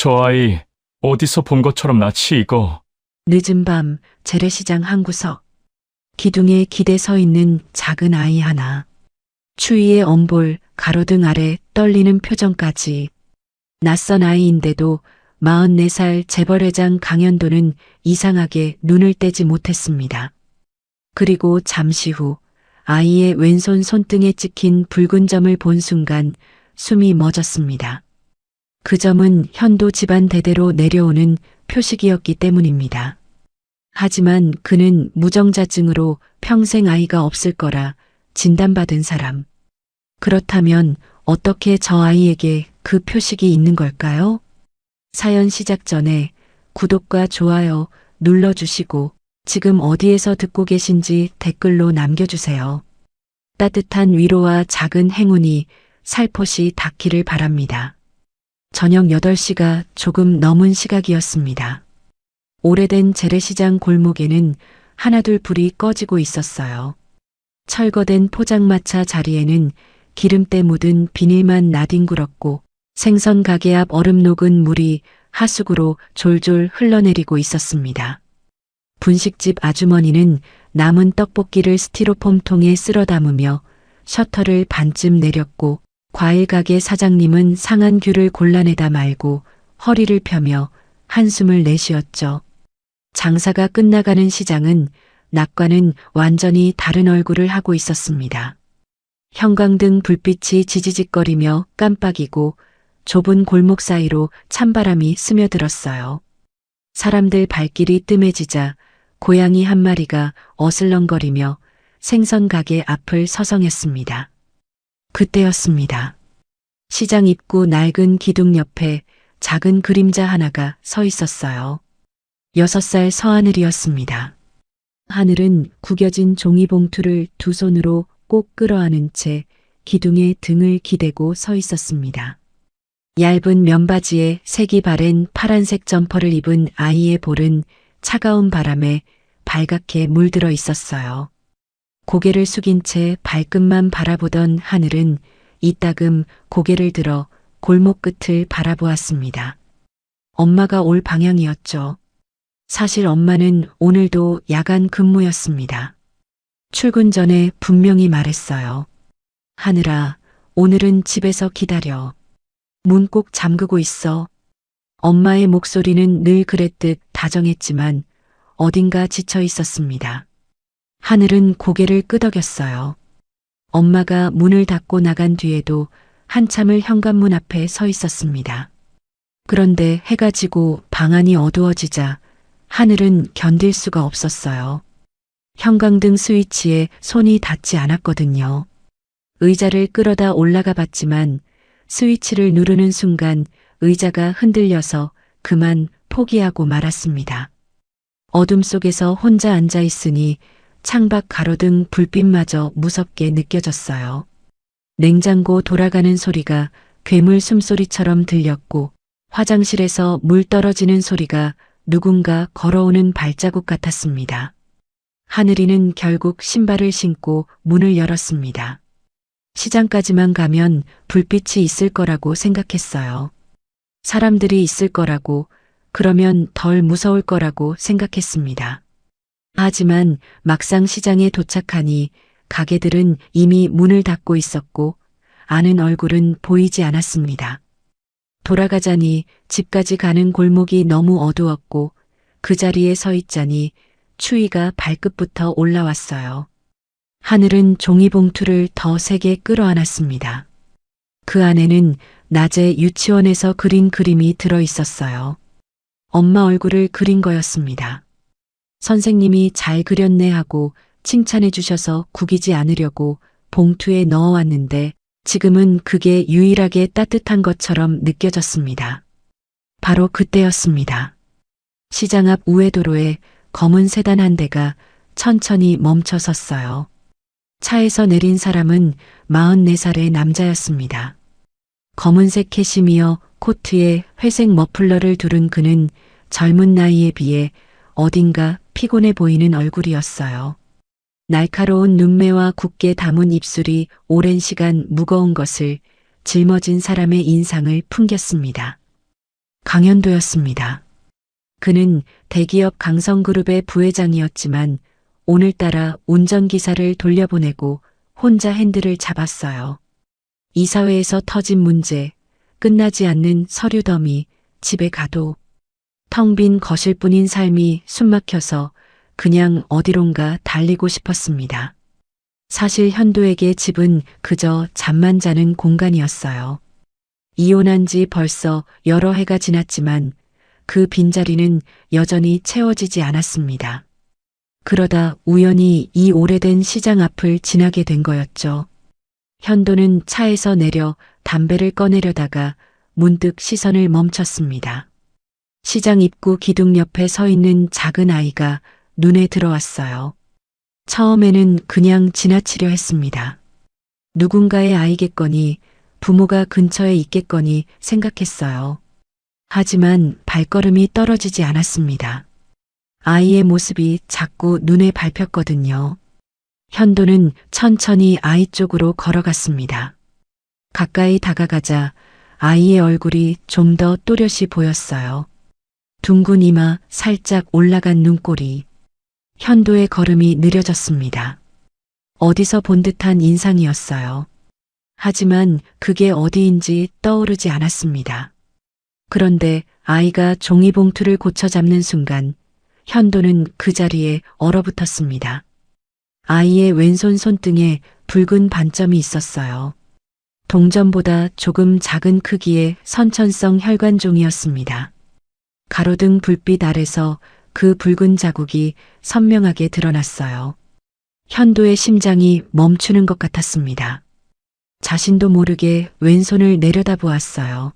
저 아이 어디서 본 것처럼 낯이 익어. 늦은 밤 재래시장 한 구석. 기둥에 기대 서 있는 작은 아이 하나. 추위에 엄볼 가로등 아래 떨리는 표정까지. 낯선 아이인데도 44살 재벌회장 강현도는 이상하게 눈을 떼지 못했습니다. 그리고 잠시 후 아이의 왼손 손등에 찍힌 붉은 점을 본 순간 숨이 멎었습니다. 그 점은 현도 집안 대대로 내려오는 표식이었기 때문입니다. 하지만 그는 무정자증으로 평생 아이가 없을 거라 진단받은 사람. 그렇다면 어떻게 저 아이에게 그 표식이 있는 걸까요? 사연 시작 전에 구독과 좋아요 눌러주시고 지금 어디에서 듣고 계신지 댓글로 남겨주세요. 따뜻한 위로와 작은 행운이 살포시 닿기를 바랍니다. 저녁 8시가 조금 넘은 시각이었습니다. 오래된 재래시장 골목에는 하나둘 불이 꺼지고 있었어요. 철거된 포장마차 자리에는 기름때 묻은 비닐만 나뒹굴었고 생선 가게 앞 얼음 녹은 물이 하수구로 졸졸 흘러내리고 있었습니다. 분식집 아주머니는 남은 떡볶이를 스티로폼 통에 쓸어 담으며 셔터를 반쯤 내렸고 과일 가게 사장님은 상한 귤을 골라내다 말고 허리를 펴며 한숨을 내쉬었죠. 장사가 끝나가는 시장은 낮과는 완전히 다른 얼굴을 하고 있었습니다. 형광등 불빛이 지지직거리며 깜빡이고 좁은 골목 사이로 찬바람이 스며들었어요. 사람들 발길이 뜸해지자 고양이 한 마리가 어슬렁거리며 생선 가게 앞을 서성였습니다. 그때였습니다. 시장 입구 낡은 기둥 옆에 작은 그림자 하나가 서 있었어요. 6살 서하늘이었습니다. 하늘은 구겨진 종이봉투를 두 손으로 꼭 끌어안은 채 기둥에 등을 기대고 서 있었습니다. 얇은 면바지에 색이 바랜 파란색 점퍼를 입은 아이의 볼은 차가운 바람에 발갛게 물들어 있었어요. 고개를 숙인 채 발끝만 바라보던 하늘은 이따금 고개를 들어 골목 끝을 바라보았습니다. 엄마가 올 방향이었죠. 사실 엄마는 오늘도 야간 근무였습니다. 출근 전에 분명히 말했어요. 하늘아, 오늘은 집에서 기다려. 문 꼭 잠그고 있어. 엄마의 목소리는 늘 그랬듯 다정했지만 어딘가 지쳐 있었습니다. 하늘은 고개를 끄덕였어요. 엄마가 문을 닫고 나간 뒤에도 한참을 현관문 앞에 서 있었습니다. 그런데 해가 지고 방 안이 어두워지자 하늘은 견딜 수가 없었어요. 형광등 스위치에 손이 닿지 않았거든요. 의자를 끌어다 올라가 봤지만 스위치를 누르는 순간 의자가 흔들려서 그만 포기하고 말았습니다. 어둠 속에서 혼자 앉아 있으니 창밖 가로등 불빛마저 무섭게 느껴졌어요. 냉장고 돌아가는 소리가 괴물 숨소리처럼 들렸고 화장실에서 물 떨어지는 소리가 누군가 걸어오는 발자국 같았습니다. 하늘이는 결국 신발을 신고 문을 열었습니다. 시장까지만 가면 불빛이 있을 거라고 생각했어요. 사람들이 있을 거라고, 그러면 덜 무서울 거라고 생각했습니다. 하지만 막상 시장에 도착하니 가게들은 이미 문을 닫고 있었고 아는 얼굴은 보이지 않았습니다. 돌아가자니 집까지 가는 골목이 너무 어두웠고 그 자리에 서 있자니 추위가 발끝부터 올라왔어요. 하늘은 종이봉투를 더 세게 끌어안았습니다. 그 안에는 낮에 유치원에서 그린 그림이 들어 있었어요. 엄마 얼굴을 그린 거였습니다. 선생님이 잘 그렸네 하고 칭찬해 주셔서 구기지 않으려고 봉투에 넣어왔는데 지금은 그게 유일하게 따뜻한 것처럼 느껴졌습니다. 바로 그때였습니다. 시장 앞 우회도로에 검은 세단 한 대가 천천히 멈춰 섰어요. 차에서 내린 사람은 44살의 남자였습니다. 검은색 캐시미어 코트에 회색 머플러를 두른 그는 젊은 나이에 비해 어딘가 피곤해 보이는 얼굴이었어요. 날카로운 눈매와 굳게 담은 입술이 오랜 시간 무거운 것을 짊어진 사람의 인상을 풍겼습니다. 강현도였습니다. 그는 대기업 강성그룹의 부회장이었지만 오늘따라 운전기사를 돌려보내고 혼자 핸들을 잡았어요. 이사회에서 터진 문제, 끝나지 않는 서류 더미, 집에 가도 텅 빈 거실뿐인 삶이 숨막혀서 그냥 어디론가 달리고 싶었습니다. 사실 현도에게 집은 그저 잠만 자는 공간이었어요. 이혼한 지 벌써 여러 해가 지났지만 그 빈자리는 여전히 채워지지 않았습니다. 그러다 우연히 이 오래된 시장 앞을 지나게 된 거였죠. 현도는 차에서 내려 담배를 꺼내려다가 문득 시선을 멈췄습니다. 시장 입구 기둥 옆에 서 있는 작은 아이가 눈에 들어왔어요. 처음에는 그냥 지나치려 했습니다. 누군가의 아이겠거니 부모가 근처에 있겠거니 생각했어요. 하지만 발걸음이 떨어지지 않았습니다. 아이의 모습이 자꾸 눈에 밟혔거든요. 현도는 천천히 아이 쪽으로 걸어갔습니다. 가까이 다가가자 아이의 얼굴이 좀 더 또렷이 보였어요. 둥근 이마, 살짝 올라간 눈꼬리. 현도의 걸음이 느려졌습니다. 어디서 본 듯한 인상이었어요. 하지만 그게 어디인지 떠오르지 않았습니다. 그런데 아이가 종이봉투를 고쳐 잡는 순간 현도는 그 자리에 얼어붙었습니다. 아이의 왼손 손등에 붉은 반점이 있었어요. 동전보다 조금 작은 크기의 선천성 혈관종이었습니다. 가로등 불빛 아래서 그 붉은 자국이 선명하게 드러났어요. 현도의 심장이 멈추는 것 같았습니다. 자신도 모르게 왼손을 내려다보았어요.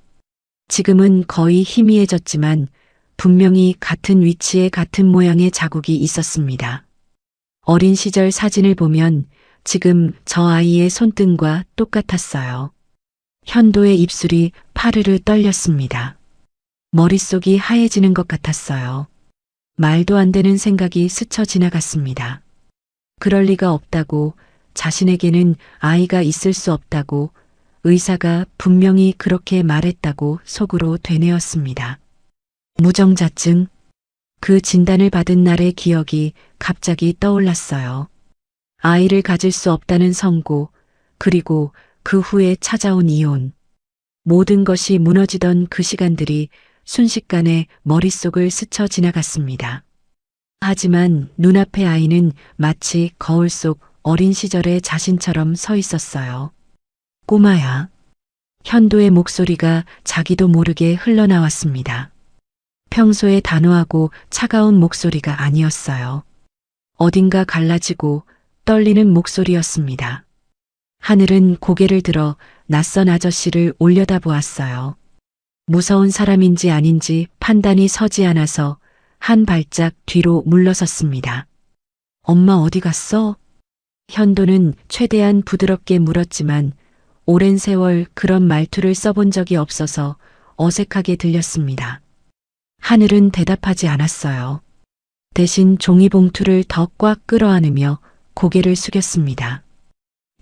지금은 거의 희미해졌지만 분명히 같은 위치에 같은 모양의 자국이 있었습니다. 어린 시절 사진을 보면 지금 저 아이의 손등과 똑같았어요. 현도의 입술이 파르르 떨렸습니다. 머릿속이 하얘지는 것 같았어요. 말도 안 되는 생각이 스쳐 지나갔습니다. 그럴 리가 없다고, 자신에게는 아이가 있을 수 없다고, 의사가 분명히 그렇게 말했다고 속으로 되뇌었습니다. 무정자증. 그 진단을 받은 날의 기억이 갑자기 떠올랐어요. 아이를 가질 수 없다는 선고, 그리고 그 후에 찾아온 이혼. 모든 것이 무너지던 그 시간들이 순식간에 머릿속을 스쳐 지나갔습니다. 하지만 눈앞의 아이는 마치 거울 속 어린 시절의 자신처럼 서 있었어요. 꼬마야. 현도의 목소리가 자기도 모르게 흘러나왔습니다. 평소에 단호하고 차가운 목소리가 아니었어요. 어딘가 갈라지고 떨리는 목소리였습니다. 하늘은 고개를 들어 낯선 아저씨를 올려다보았어요. 무서운 사람인지 아닌지 판단이 서지 않아서 한 발짝 뒤로 물러섰습니다. 엄마 어디 갔어? 현도는 최대한 부드럽게 물었지만 오랜 세월 그런 말투를 써본 적이 없어서 어색하게 들렸습니다. 하늘은 대답하지 않았어요. 대신 종이봉투를 더 꽉 끌어안으며 고개를 숙였습니다.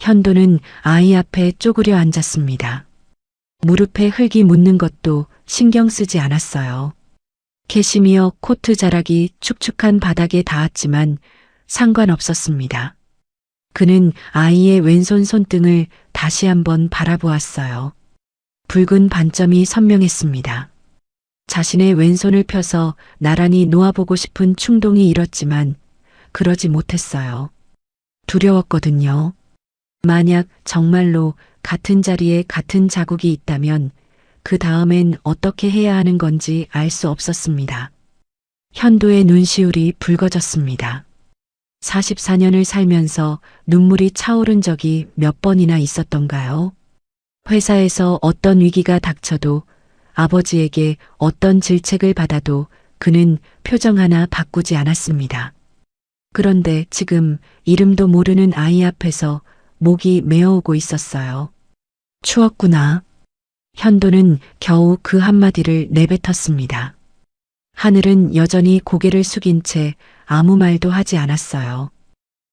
현도는 아이 앞에 쪼그려 앉았습니다. 무릎에 흙이 묻는 것도 신경 쓰지 않았어요. 캐시미어 코트 자락이 축축한 바닥에 닿았지만 상관없었습니다. 그는 아이의 왼손 손등을 다시 한번 바라보았어요. 붉은 반점이 선명했습니다. 자신의 왼손을 펴서 나란히 놓아보고 싶은 충동이 일었지만 그러지 못했어요. 두려웠거든요. 만약 정말로 같은 자리에 같은 자국이 있다면 그 다음엔 어떻게 해야 하는 건지 알 수 없었습니다. 현도의 눈시울이 붉어졌습니다. 44년을 살면서 눈물이 차오른 적이 몇 번이나 있었던가요? 회사에서 어떤 위기가 닥쳐도 아버지에게 어떤 질책을 받아도 그는 표정 하나 바꾸지 않았습니다. 그런데 지금 이름도 모르는 아이 앞에서 목이 메어오고 있었어요. 추웠구나. 현도는 겨우 그 한마디를 내뱉었습니다. 하늘은 여전히 고개를 숙인 채 아무 말도 하지 않았어요.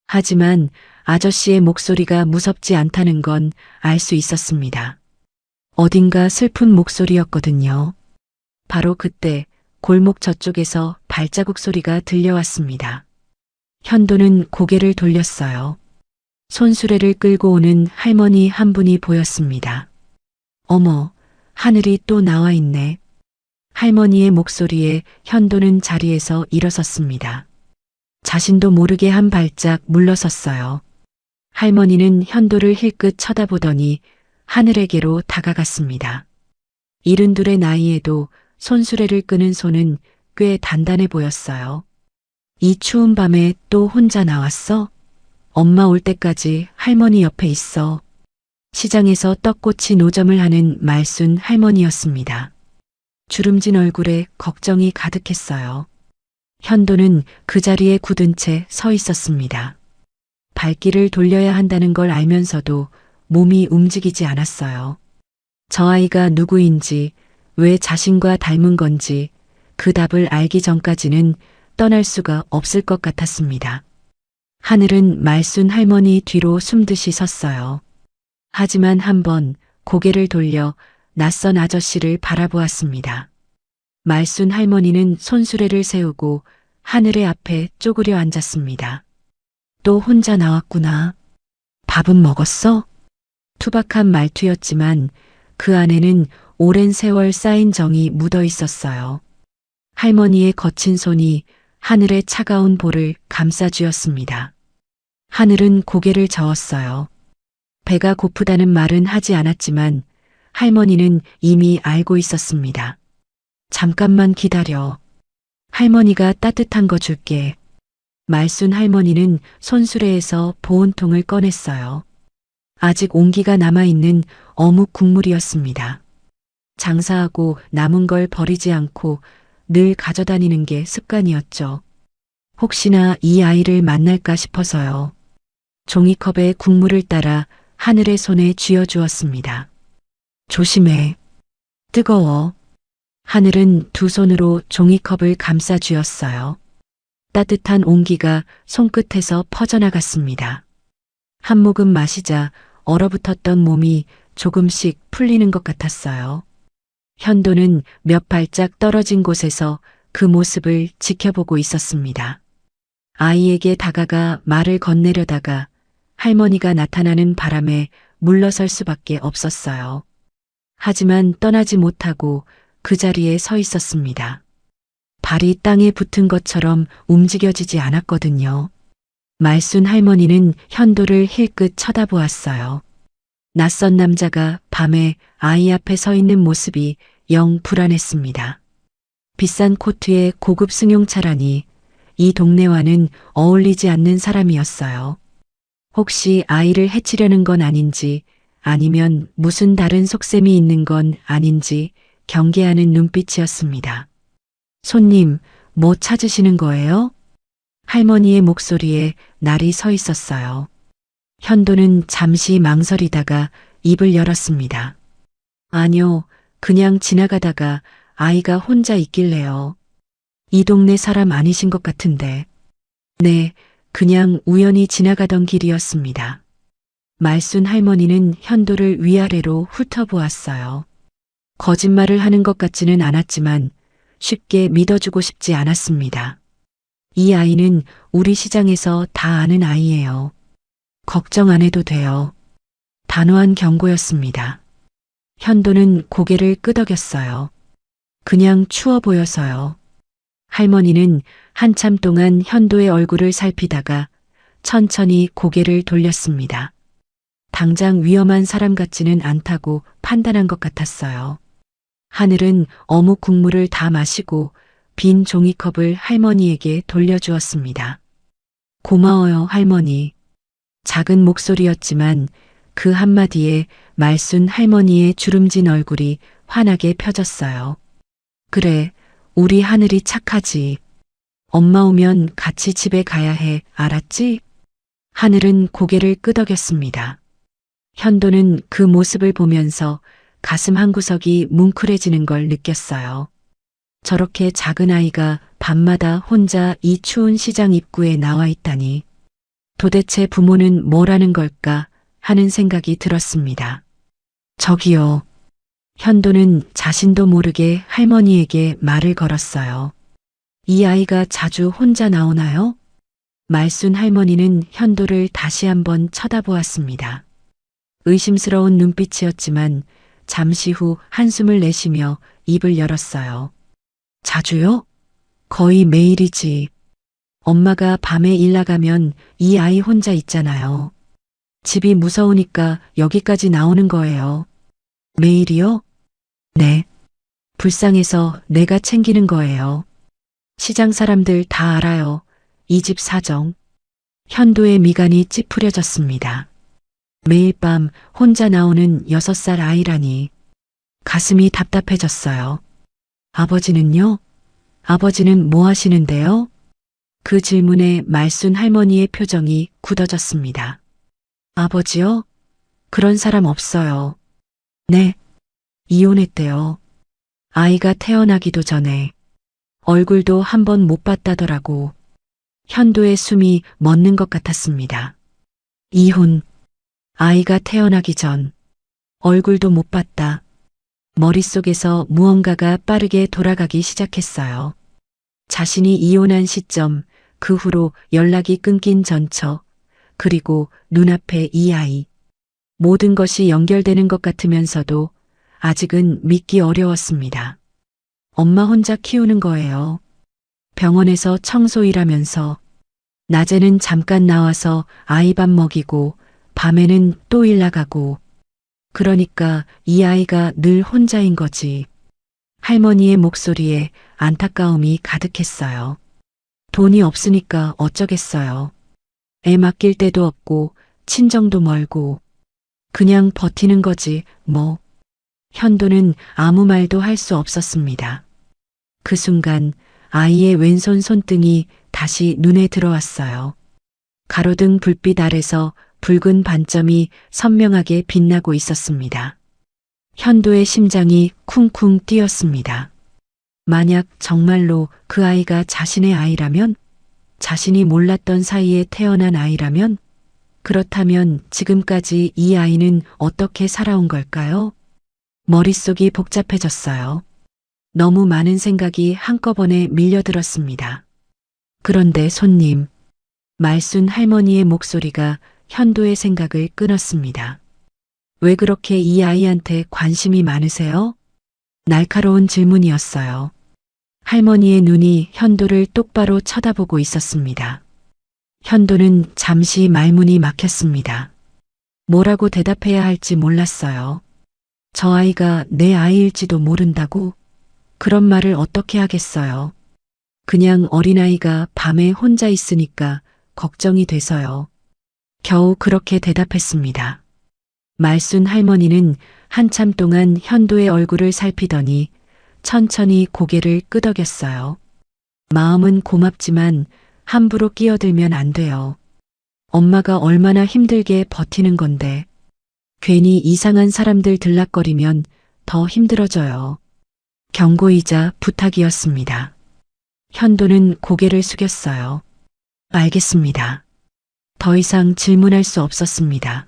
하지만 아저씨의 목소리가 무섭지 않다는 건 알 수 있었습니다. 어딘가 슬픈 목소리였거든요. 바로 그때 골목 저쪽에서 발자국 소리가 들려왔습니다. 현도는 고개를 돌렸어요. 손수레를 끌고 오는 할머니 한 분이 보였습니다. 어머, 하늘이 또 나와 있네. 할머니의 목소리에 현도는 자리에서 일어섰습니다. 자신도 모르게 한 발짝 물러섰어요. 할머니는 현도를 힐끗 쳐다보더니 하늘에게로 다가갔습니다. 72의 나이에도 손수레를 끄는 손은 꽤 단단해 보였어요. 이 추운 밤에 또 혼자 나왔어? 엄마 올 때까지 할머니 옆에 있어. 시장에서 떡꼬치 노점을 하는 말순 할머니였습니다. 주름진 얼굴에 걱정이 가득했어요. 현도는 그 자리에 굳은 채 서 있었습니다. 발길을 돌려야 한다는 걸 알면서도 몸이 움직이지 않았어요. 저 아이가 누구인지, 왜 자신과 닮은 건지 그 답을 알기 전까지는 떠날 수가 없을 것 같았습니다. 하늘은 말순 할머니 뒤로 숨듯이 섰어요. 하지만 한번 고개를 돌려 낯선 아저씨를 바라보았습니다. 말순 할머니는 손수레를 세우고 하늘의 앞에 쪼그려 앉았습니다. 또 혼자 나왔구나. 밥은 먹었어? 투박한 말투였지만 그 안에는 오랜 세월 쌓인 정이 묻어 있었어요. 할머니의 거친 손이 하늘의 차가운 볼을 감싸쥐었습니다. 하늘은 고개를 저었어요. 배가 고프다는 말은 하지 않았지만 할머니는 이미 알고 있었습니다. 잠깐만 기다려. 할머니가 따뜻한 거 줄게. 말순 할머니는 손수레에서 보온통을 꺼냈어요. 아직 온기가 남아있는 어묵 국물이었습니다. 장사하고 남은 걸 버리지 않고 늘 가져다니는 게 습관이었죠. 혹시나 이 아이를 만날까 싶어서요. 종이컵에 국물을 따라 하늘의 손에 쥐어주었습니다. 조심해. 뜨거워. 하늘은 두 손으로 종이컵을 감싸 쥐었어요. 따뜻한 온기가 손끝에서 퍼져나갔습니다. 한 모금 마시자 얼어붙었던 몸이 조금씩 풀리는 것 같았어요. 현도는 몇 발짝 떨어진 곳에서 그 모습을 지켜보고 있었습니다. 아이에게 다가가 말을 건네려다가 할머니가 나타나는 바람에 물러설 수밖에 없었어요. 하지만 떠나지 못하고 그 자리에 서 있었습니다. 발이 땅에 붙은 것처럼 움직여지지 않았거든요. 말순 할머니는 현도를 힐끗 쳐다보았어요. 낯선 남자가 밤에 아이 앞에 서 있는 모습이 영 불안했습니다. 비싼 코트에 고급 승용차라니 이 동네와는 어울리지 않는 사람이었어요. 혹시 아이를 해치려는 건 아닌지 아니면 무슨 다른 속셈이 있는 건 아닌지 경계하는 눈빛이었습니다. 손님, 뭐 찾으시는 거예요? 할머니의 목소리에 날이 서 있었어요. 현도는 잠시 망설이다가 입을 열었습니다. 아니요, 그냥 지나가다가 아이가 혼자 있길래요. 이 동네 사람 아니신 것 같은데. 네, 그냥 우연히 지나가던 길이었습니다. 말순 할머니는 현도를 위아래로 훑어보았어요. 거짓말을 하는 것 같지는 않았지만 쉽게 믿어주고 싶지 않았습니다. 이 아이는 우리 시장에서 다 아는 아이예요. 걱정 안 해도 돼요. 단호한 경고였습니다. 현도는 고개를 끄덕였어요. 그냥 추워 보여서요. 할머니는 한참 동안 현도의 얼굴을 살피다가 천천히 고개를 돌렸습니다. 당장 위험한 사람 같지는 않다고 판단한 것 같았어요. 하늘은 어묵 국물을 다 마시고 빈 종이컵을 할머니에게 돌려주었습니다. 고마워요, 할머니. 작은 목소리였지만 그 한마디에 말순 할머니의 주름진 얼굴이 환하게 펴졌어요. 그래, 우리 하늘이 착하지. 엄마 오면 같이 집에 가야 해, 알았지? 하늘은 고개를 끄덕였습니다. 현도는 그 모습을 보면서 가슴 한구석이 뭉클해지는 걸 느꼈어요. 저렇게 작은 아이가 밤마다 혼자 이 추운 시장 입구에 나와 있다니. 도대체 부모는 뭘 하는 걸까 하는 생각이 들었습니다. 저기요. 현도는 자신도 모르게 할머니에게 말을 걸었어요. 이 아이가 자주 혼자 나오나요? 말순 할머니는 현도를 다시 한번 쳐다보았습니다. 의심스러운 눈빛이었지만 잠시 후 한숨을 내쉬며 입을 열었어요. 자주요? 거의 매일이지. 엄마가 밤에 일 나가면 이 아이 혼자 있잖아요. 집이 무서우니까 여기까지 나오는 거예요. 매일이요? 네. 불쌍해서 내가 챙기는 거예요. 시장 사람들 다 알아요. 이 집 사정. 현도의 미간이 찌푸려졌습니다. 매일 밤 혼자 나오는 6살 아이라니. 가슴이 답답해졌어요. 아버지는요? 아버지는 뭐 하시는데요? 그 질문에 말순 할머니의 표정이 굳어졌습니다. 아버지요? 그런 사람 없어요. 네. 이혼했대요. 아이가 태어나기도 전에. 얼굴도 한 번 못 봤다더라고. 현도의 숨이 멎는 것 같았습니다. 이혼. 아이가 태어나기 전. 얼굴도 못 봤다. 머릿속에서 무언가가 빠르게 돌아가기 시작했어요. 자신이 이혼한 시점, 그 후로 연락이 끊긴 전처, 그리고 눈앞에 이 아이. 모든 것이 연결되는 것 같으면서도 아직은 믿기 어려웠습니다. 엄마 혼자 키우는 거예요. 병원에서 청소 일하면서 낮에는 잠깐 나와서 아이 밥 먹이고 밤에는 또 일 나가고 그러니까 이 아이가 늘 혼자인 거지. 할머니의 목소리에 안타까움이 가득했어요. 돈이 없으니까 어쩌겠어요. 애 맡길 데도 없고 친정도 멀고 그냥 버티는 거지 뭐. 현도는 아무 말도 할 수 없었습니다. 그 순간 아이의 왼손 손등이 다시 눈에 들어왔어요. 가로등 불빛 아래서 붉은 반점이 선명하게 빛나고 있었습니다. 현도의 심장이 쿵쿵 뛰었습니다. 만약 정말로 그 아이가 자신의 아이라면, 자신이 몰랐던 사이에 태어난 아이라면, 그렇다면 지금까지 이 아이는 어떻게 살아온 걸까요? 머릿속이 복잡해졌어요. 너무 많은 생각이 한꺼번에 밀려들었습니다. 그런데 손님, 말순 할머니의 목소리가 현도의 생각을 끊었습니다. 왜 그렇게 이 아이한테 관심이 많으세요? 날카로운 질문이었어요. 할머니의 눈이 현도를 똑바로 쳐다보고 있었습니다. 현도는 잠시 말문이 막혔습니다. 뭐라고 대답해야 할지 몰랐어요. 저 아이가 내 아이일지도 모른다고? 그런 말을 어떻게 하겠어요. 그냥 어린아이가 밤에 혼자 있으니까 걱정이 돼서요. 겨우 그렇게 대답했습니다. 말순 할머니는 한참 동안 현도의 얼굴을 살피더니 천천히 고개를 끄덕였어요. 마음은 고맙지만 함부로 끼어들면 안 돼요. 엄마가 얼마나 힘들게 버티는 건데 괜히 이상한 사람들 들락거리면 더 힘들어져요. 경고이자 부탁이었습니다. 현도는 고개를 숙였어요. 알겠습니다. 더 이상 질문할 수 없었습니다.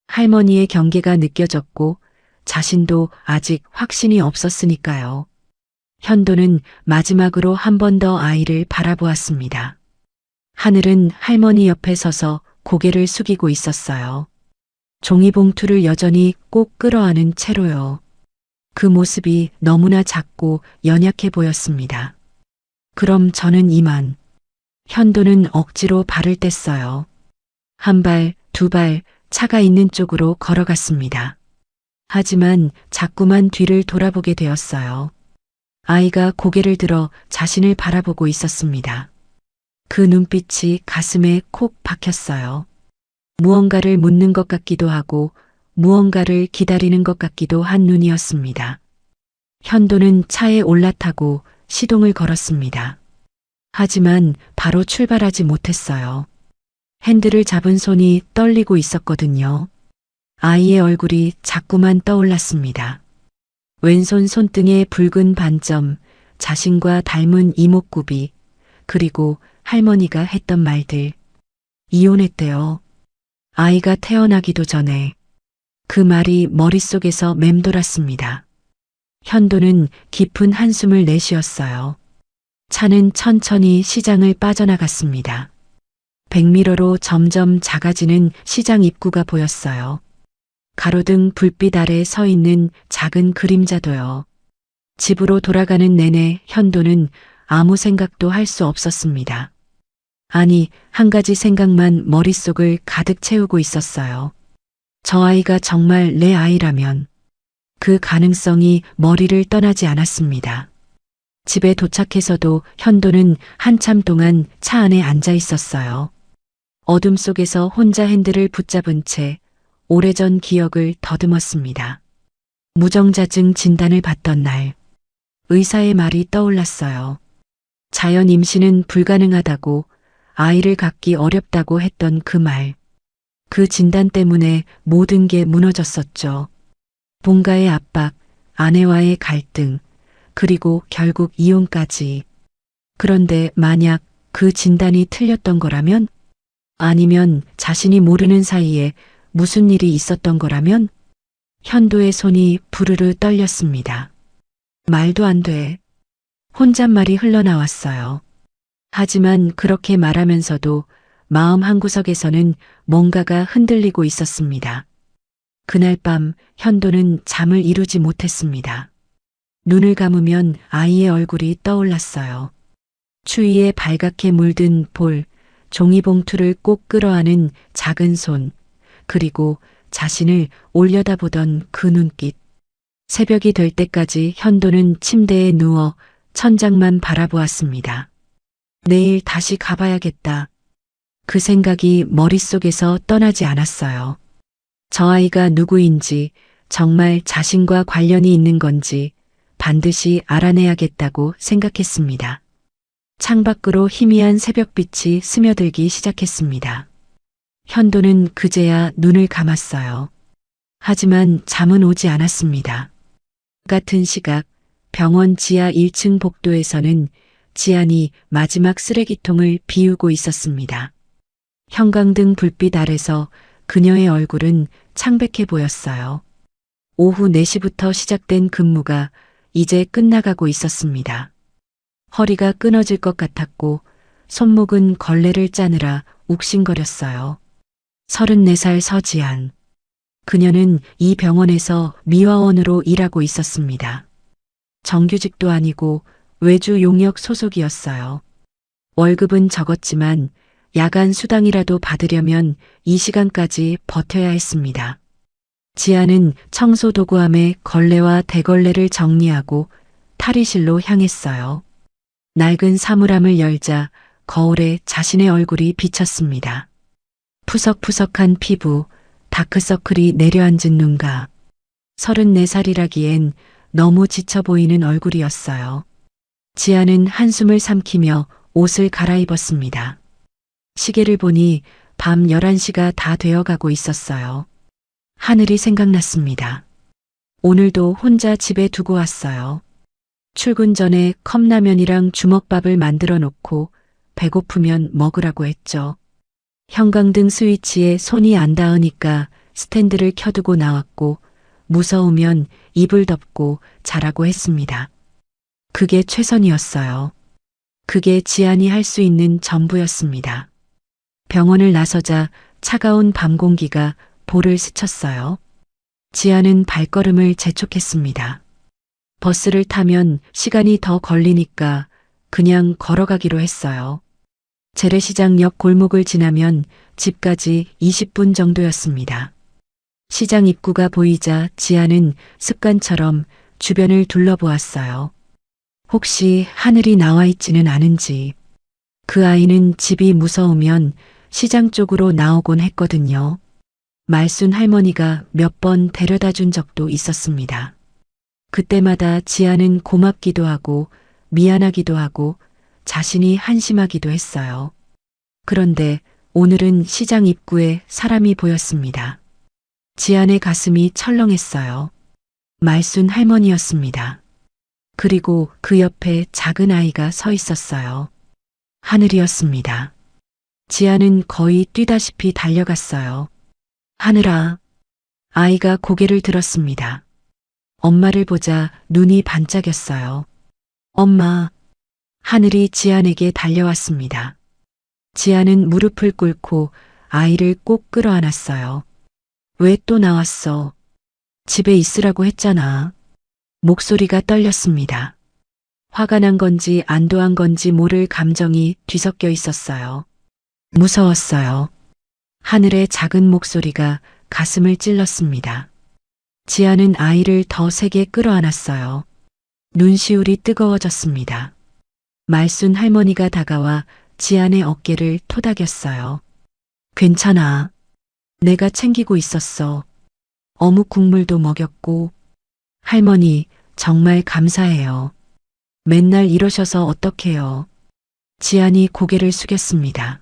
할머니의 경계가 느껴졌고 자신도 아직 확신이 없었으니까요. 현도는 마지막으로 한 번 더 아이를 바라보았습니다. 하늘은 할머니 옆에 서서 고개를 숙이고 있었어요. 종이봉투를 여전히 꼭 끌어안은 채로요. 그 모습이 너무나 작고 연약해 보였습니다. 그럼 저는 이만. 현도는 억지로 발을 뗐어요. 한 발, 두 발, 차가 있는 쪽으로 걸어갔습니다. 하지만 자꾸만 뒤를 돌아보게 되었어요. 아이가 고개를 들어 자신을 바라보고 있었습니다. 그 눈빛이 가슴에 콕 박혔어요. 무언가를 묻는 것 같기도 하고 무언가를 기다리는 것 같기도 한 눈이었습니다. 현도는 차에 올라타고 시동을 걸었습니다. 하지만 바로 출발하지 못했어요. 핸들을 잡은 손이 떨리고 있었거든요. 아이의 얼굴이 자꾸만 떠올랐습니다. 왼손 손등의 붉은 반점, 자신과 닮은 이목구비, 그리고 할머니가 했던 말들. 이혼했대요. 아이가 태어나기도 전에. 그 말이 머릿속에서 맴돌았습니다. 현도는 깊은 한숨을 내쉬었어요. 차는 천천히 시장을 빠져나갔습니다. 백미러로 점점 작아지는 시장 입구가 보였어요. 가로등 불빛 아래 서 있는 작은 그림자도요. 집으로 돌아가는 내내 현도는 아무 생각도 할 수 없었습니다. 아니, 한 가지 생각만 머릿속을 가득 채우고 있었어요. 저 아이가 정말 내 아이라면. 그 가능성이 머리를 떠나지 않았습니다. 집에 도착해서도 현도는 한참 동안 차 안에 앉아 있었어요. 어둠 속에서 혼자 핸들을 붙잡은 채 오래전 기억을 더듬었습니다. 무정자증 진단을 받던 날, 의사의 말이 떠올랐어요. 자연 임신은 불가능하다고, 아이를 갖기 어렵다고 했던 그 말. 그 진단 때문에 모든 게 무너졌었죠. 본가의 압박, 아내와의 갈등, 그리고 결국 이혼까지. 그런데 만약 그 진단이 틀렸던 거라면? 아니면 자신이 모르는 사이에 무슨 일이 있었던 거라면? 현도의 손이 부르르 떨렸습니다. 말도 안 돼. 혼잣말이 흘러나왔어요. 하지만 그렇게 말하면서도 마음 한구석에서는 뭔가가 흔들리고 있었습니다. 그날 밤 현도는 잠을 이루지 못했습니다. 눈을 감으면 아이의 얼굴이 떠올랐어요. 추위에 발갛게 물든 볼, 종이봉투를 꼭 끌어안은 작은 손, 그리고 자신을 올려다보던 그 눈빛. 새벽이 될 때까지 현도는 침대에 누워 천장만 바라보았습니다. 내일 다시 가봐야겠다. 그 생각이 머릿속에서 떠나지 않았어요. 저 아이가 누구인지, 정말 자신과 관련이 있는 건지 반드시 알아내야겠다고 생각했습니다. 창밖으로 희미한 새벽빛이 스며들기 시작했습니다. 현도는 그제야 눈을 감았어요. 하지만 잠은 오지 않았습니다. 같은 시각 병원 지하 1층 복도에서는 지안이 마지막 쓰레기통을 비우고 있었습니다. 형광등 불빛 아래서 그녀의 얼굴은 창백해 보였어요. 오후 4시부터 시작된 근무가 이제 끝나가고 있었습니다. 허리가 끊어질 것 같았고 손목은 걸레를 짜느라 욱신거렸어요. 34살 서지안. 그녀는 이 병원에서 미화원으로 일하고 있었습니다. 정규직도 아니고 외주 용역 소속이었어요. 월급은 적었지만 야간 수당이라도 받으려면 이 시간까지 버텨야 했습니다. 지아는 청소 도구함에 걸레와 대걸레를 정리하고 탈의실로 향했어요. 낡은 사물함을 열자 거울에 자신의 얼굴이 비쳤습니다. 푸석푸석한 피부, 다크서클이 내려앉은 눈가. 34살이라기엔 너무 지쳐 보이는 얼굴이었어요. 지아는 한숨을 삼키며 옷을 갈아입었습니다. 시계를 보니 밤 11시가 다 되어가고 있었어요. 하늘이 생각났습니다. 오늘도 혼자 집에 두고 왔어요. 출근 전에 컵라면이랑 주먹밥을 만들어 놓고 배고프면 먹으라고 했죠. 형광등 스위치에 손이 안 닿으니까 스탠드를 켜두고 나왔고 무서우면 이불 덮고 자라고 했습니다. 그게 최선이었어요. 그게 지안이 할 수 있는 전부였습니다. 병원을 나서자 차가운 밤 공기가 볼을 스쳤어요. 지안은 발걸음을 재촉했습니다. 버스를 타면 시간이 더 걸리니까 그냥 걸어가기로 했어요. 재래시장역 골목을 지나면 집까지 20분 정도였습니다. 시장 입구가 보이자 지아는 습관처럼 주변을 둘러보았어요. 혹시 하늘이 나와 있지는 않은지. 그 아이는 집이 무서우면 시장 쪽으로 나오곤 했거든요. 말순 할머니가 몇 번 데려다 준 적도 있었습니다. 그때마다 지아는 고맙기도 하고 미안하기도 하고 자신이 한심하기도 했어요. 그런데 오늘은 시장 입구에 사람이 보였습니다. 지안의 가슴이 철렁했어요. 말순 할머니였습니다. 그리고 그 옆에 작은 아이가 서 있었어요. 하늘이었습니다. 지아는 거의 뛰다시피 달려갔어요. 하늘아. 아이가 고개를 들었습니다. 엄마를 보자 눈이 반짝였어요. 엄마. 하늘이 지안에게 달려왔습니다. 지안은 무릎을 꿇고 아이를 꼭 끌어안았어요. 왜 또 나왔어? 집에 있으라고 했잖아. 목소리가 떨렸습니다. 화가 난 건지 안도한 건지 모를 감정이 뒤섞여 있었어요. 무서웠어요. 하늘의 작은 목소리가 가슴을 찔렀습니다. 지아는 아이를 더 세게 끌어안았어요. 눈시울이 뜨거워졌습니다. 말순 할머니가 다가와 지안의 어깨를 토닥였어요. 괜찮아. 내가 챙기고 있었어. 어묵 국물도 먹였고. 할머니, 정말 감사해요. 맨날 이러셔서 어떡해요. 지안이 고개를 숙였습니다.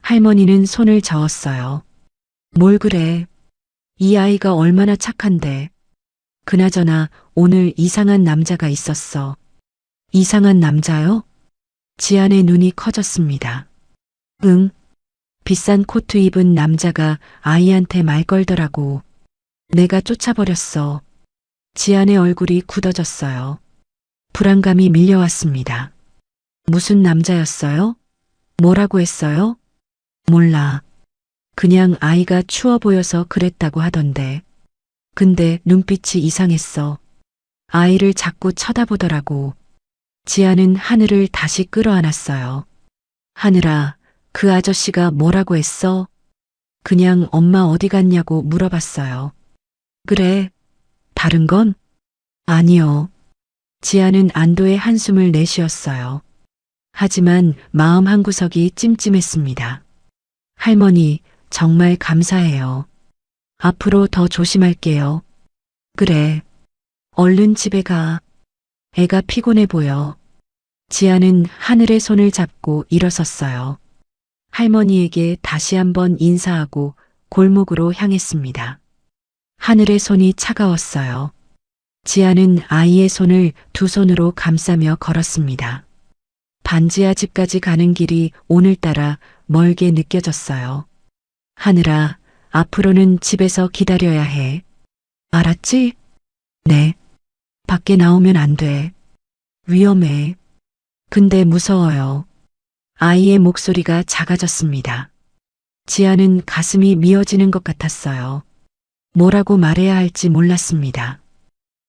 할머니는 손을 저었어요. 뭘 그래. 이 아이가 얼마나 착한데. 그나저나 오늘 이상한 남자가 있었어. 이상한 남자요? 지안의 눈이 커졌습니다. 응. 비싼 코트 입은 남자가 아이한테 말 걸더라고. 내가 쫓아버렸어. 지안의 얼굴이 굳어졌어요. 불안감이 밀려왔습니다. 무슨 남자였어요? 뭐라고 했어요? 몰라. 그냥 아이가 추워 보여서 그랬다고 하던데. 근데 눈빛이 이상했어. 아이를 자꾸 쳐다보더라고. 지아는 하늘을 다시 끌어안았어요. 하늘아, 그 아저씨가 뭐라고 했어? 그냥 엄마 어디 갔냐고 물어봤어요. 그래. 다른 건? 아니요. 지아는 안도의 한숨을 내쉬었어요. 하지만 마음 한구석이 찜찜했습니다. 할머니, 정말 감사해요. 앞으로 더 조심할게요. 그래. 얼른 집에 가. 애가 피곤해 보여. 지아는 하늘의 손을 잡고 일어섰어요. 할머니에게 다시 한번 인사하고 골목으로 향했습니다. 하늘의 손이 차가웠어요. 지아는 아이의 손을 두 손으로 감싸며 걸었습니다. 반지하 집까지 가는 길이 오늘따라 멀게 느껴졌어요. 하늘아, 앞으로는 집에서 기다려야 해. 알았지? 네. 밖에 나오면 안 돼. 위험해. 근데 무서워요. 아이의 목소리가 작아졌습니다. 지아는 가슴이 미어지는 것 같았어요. 뭐라고 말해야 할지 몰랐습니다.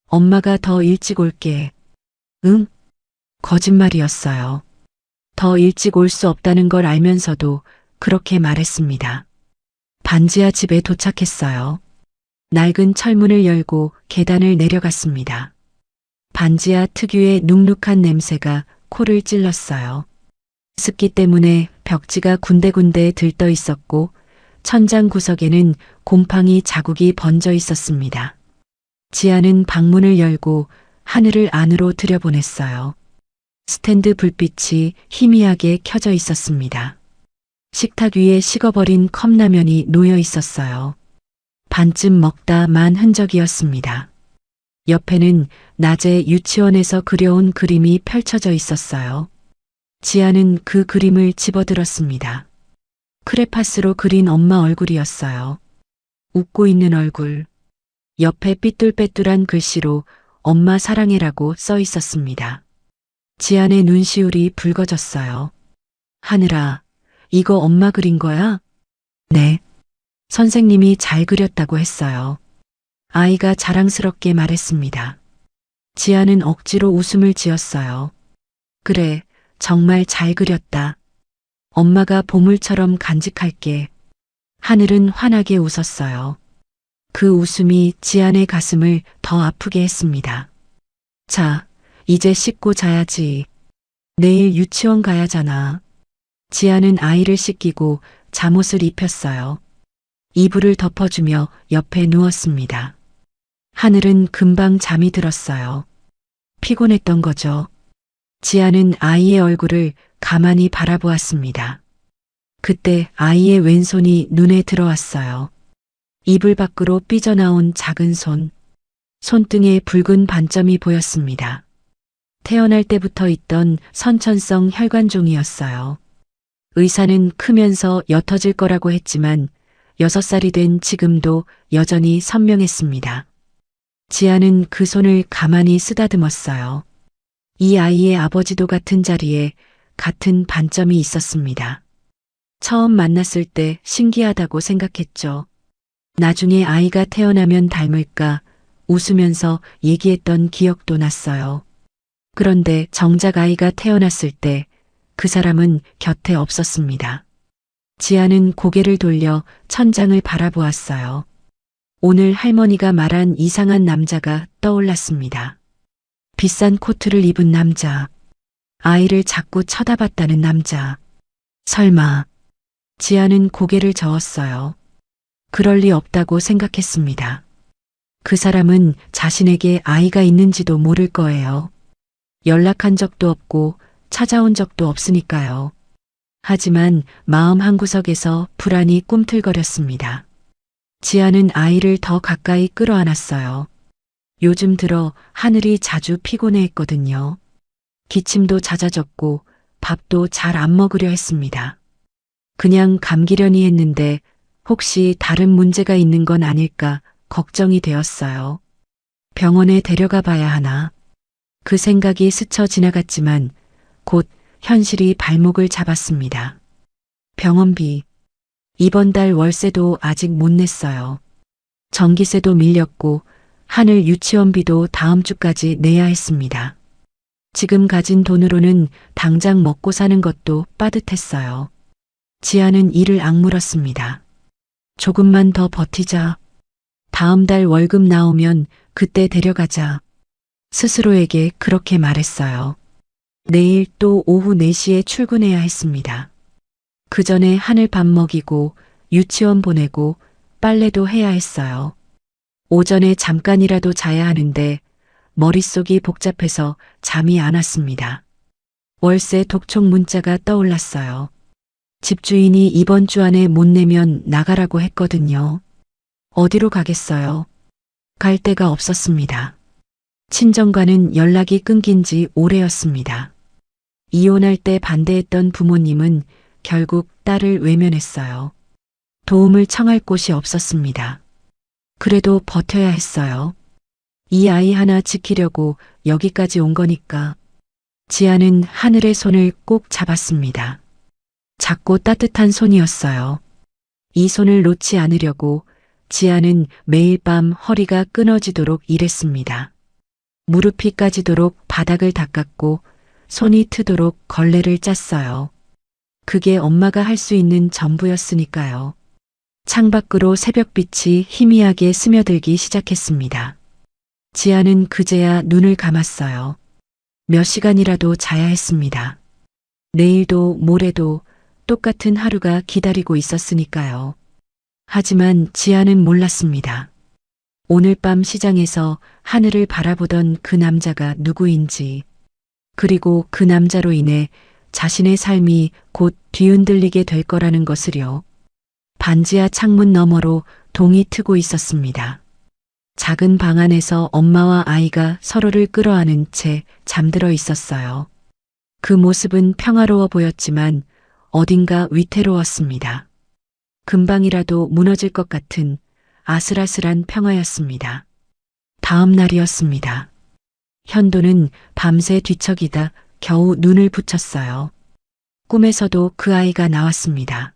엄마가 더 일찍 올게. 응? 거짓말이었어요. 더 일찍 올 수 없다는 걸 알면서도 그렇게 말했습니다. 반지하 집에 도착했어요. 낡은 철문을 열고 계단을 내려갔습니다. 반지하 특유의 눅눅한 냄새가 코를 찔렀어요. 습기 때문에 벽지가 군데군데 들떠 있었고 천장 구석에는 곰팡이 자국이 번져 있었습니다. 지아는 방문을 열고 하늘을 안으로 들여보냈어요. 스탠드 불빛이 희미하게 켜져 있었습니다. 식탁 위에 식어버린 컵라면이 놓여 있었어요. 반쯤 먹다 만 흔적이었습니다. 옆에는 낮에 유치원에서 그려온 그림이 펼쳐져 있었어요. 지아는 그 그림을 집어들었습니다. 크레파스로 그린 엄마 얼굴이었어요. 웃고 있는 얼굴. 옆에 삐뚤빼뚤한 글씨로 엄마 사랑해라고 써 있었습니다. 지안의 눈시울이 붉어졌어요. 하늘아, 이거 엄마 그린 거야? 네. 선생님이 잘 그렸다고 했어요. 아이가 자랑스럽게 말했습니다. 지아는 억지로 웃음을 지었어요. 그래, 정말 잘 그렸다. 엄마가 보물처럼 간직할게. 하늘은 환하게 웃었어요. 그 웃음이 지안의 가슴을 더 아프게 했습니다. 자, 이제 씻고 자야지. 내일 유치원 가야잖아. 지안은 아이를 씻기고 잠옷을 입혔어요. 이불을 덮어주며 옆에 누웠습니다. 하늘은 금방 잠이 들었어요. 피곤했던 거죠. 지아는 아이의 얼굴을 가만히 바라보았습니다. 그때 아이의 왼손이 눈에 들어왔어요. 이불 밖으로 삐져나온 작은 손. 손등에 붉은 반점이 보였습니다. 태어날 때부터 있던 선천성 혈관종이었어요. 의사는 크면서 옅어질 거라고 했지만 6살이 된 지금도 여전히 선명했습니다. 지아는 그 손을 가만히 쓰다듬었어요. 이 아이의 아버지도 같은 자리에 같은 반점이 있었습니다. 처음 만났을 때 신기하다고 생각했죠. 나중에 아이가 태어나면 닮을까 웃으면서 얘기했던 기억도 났어요. 그런데 정작 아이가 태어났을 때 그 사람은 곁에 없었습니다. 지아는 고개를 돌려 천장을 바라보았어요. 오늘 할머니가 말한 이상한 남자가 떠올랐습니다. 비싼 코트를 입은 남자, 아이를 자꾸 쳐다봤다는 남자. 설마. 지아는 고개를 저었어요. 그럴 리 없다고 생각했습니다. 그 사람은 자신에게 아이가 있는지도 모를 거예요. 연락한 적도 없고 찾아온 적도 없으니까요. 하지만 마음 한구석에서 불안이 꿈틀거렸습니다. 지아는 아이를 더 가까이 끌어안았어요. 요즘 들어 하늘이 자주 피곤해했거든요. 기침도 잦아졌고 밥도 잘 안 먹으려 했습니다. 그냥 감기려니 했는데 혹시 다른 문제가 있는 건 아닐까 걱정이 되었어요. 병원에 데려가 봐야 하나. 그 생각이 스쳐 지나갔지만 곧 현실이 발목을 잡았습니다. 병원비. 이번 달 월세도 아직 못 냈어요. 전기세도 밀렸고 하늘 유치원비도 다음 주까지 내야 했습니다. 지금 가진 돈으로는 당장 먹고 사는 것도 빠듯했어요. 지아는 이를 악물었습니다. 조금만 더 버티자. 다음 달 월급 나오면 그때 데려가자. 스스로에게 그렇게 말했어요. 내일 또 오후 4시에 출근해야 했습니다. 그 전에 하늘 밥 먹이고 유치원 보내고 빨래도 해야 했어요. 오전에 잠깐이라도 자야 하는데 머릿속이 복잡해서 잠이 안 왔습니다. 월세 독촉 문자가 떠올랐어요. 집주인이 이번 주 안에 못 내면 나가라고 했거든요. 어디로 가겠어요? 갈 데가 없었습니다. 친정과는 연락이 끊긴 지 오래였습니다. 이혼할 때 반대했던 부모님은 결국 딸을 외면했어요. 도움을 청할 곳이 없었습니다. 그래도 버텨야 했어요. 이 아이 하나 지키려고 여기까지 온 거니까. 지아는 하늘의 손을 꼭 잡았습니다. 작고 따뜻한 손이었어요. 이 손을 놓지 않으려고 지아는 매일 밤 허리가 끊어지도록 일했습니다. 무릎이 까지도록 바닥을 닦았고 손이 트도록 걸레를 짰어요. 그게 엄마가 할 수 있는 전부였으니까요. 창밖으로 새벽빛이 희미하게 스며들기 시작했습니다. 지아는 그제야 눈을 감았어요. 몇 시간이라도 자야 했습니다. 내일도 모레도 똑같은 하루가 기다리고 있었으니까요. 하지만 지아는 몰랐습니다. 오늘 밤 시장에서 하늘을 바라보던 그 남자가 누구인지, 그리고 그 남자로 인해 자신의 삶이 곧 뒤흔들리게 될 거라는 것을요. 반지하 창문 너머로 동이 트고 있었습니다. 작은 방 안에서 엄마와 아이가 서로를 끌어안은 채 잠들어 있었어요. 그 모습은 평화로워 보였지만 어딘가 위태로웠습니다. 금방이라도 무너질 것 같은 아슬아슬한 평화였습니다. 다음 날이었습니다. 현도는 밤새 뒤척이다 겨우 눈을 붙였어요. 꿈에서도 그 아이가 나왔습니다.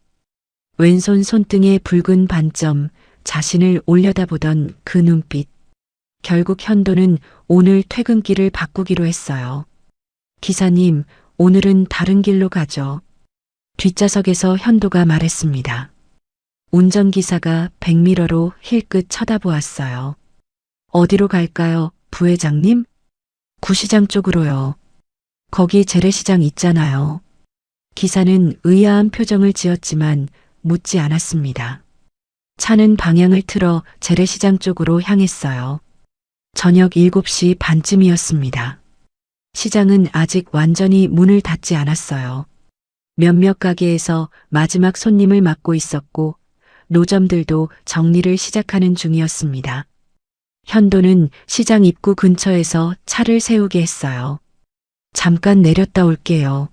왼손 손등에 붉은 반점, 자신을 올려다보던 그 눈빛. 결국 현도는 오늘 퇴근길을 바꾸기로 했어요. 기사님, 오늘은 다른 길로 가죠. 뒷좌석에서 현도가 말했습니다. 운전기사가 백미러로 힐끗 쳐다보았어요. 어디로 갈까요, 부회장님? 구시장 쪽으로요. 거기 재래시장 있잖아요. 기사는 의아한 표정을 지었지만 묻지 않았습니다. 차는 방향을 틀어 재래시장 쪽으로 향했어요. 저녁 7시 반쯤이었습니다. 시장은 아직 완전히 문을 닫지 않았어요. 몇몇 가게에서 마지막 손님을 맞고 있었고 노점들도 정리를 시작하는 중이었습니다. 현도는 시장 입구 근처에서 차를 세우게 했어요. 잠깐 내렸다 올게요.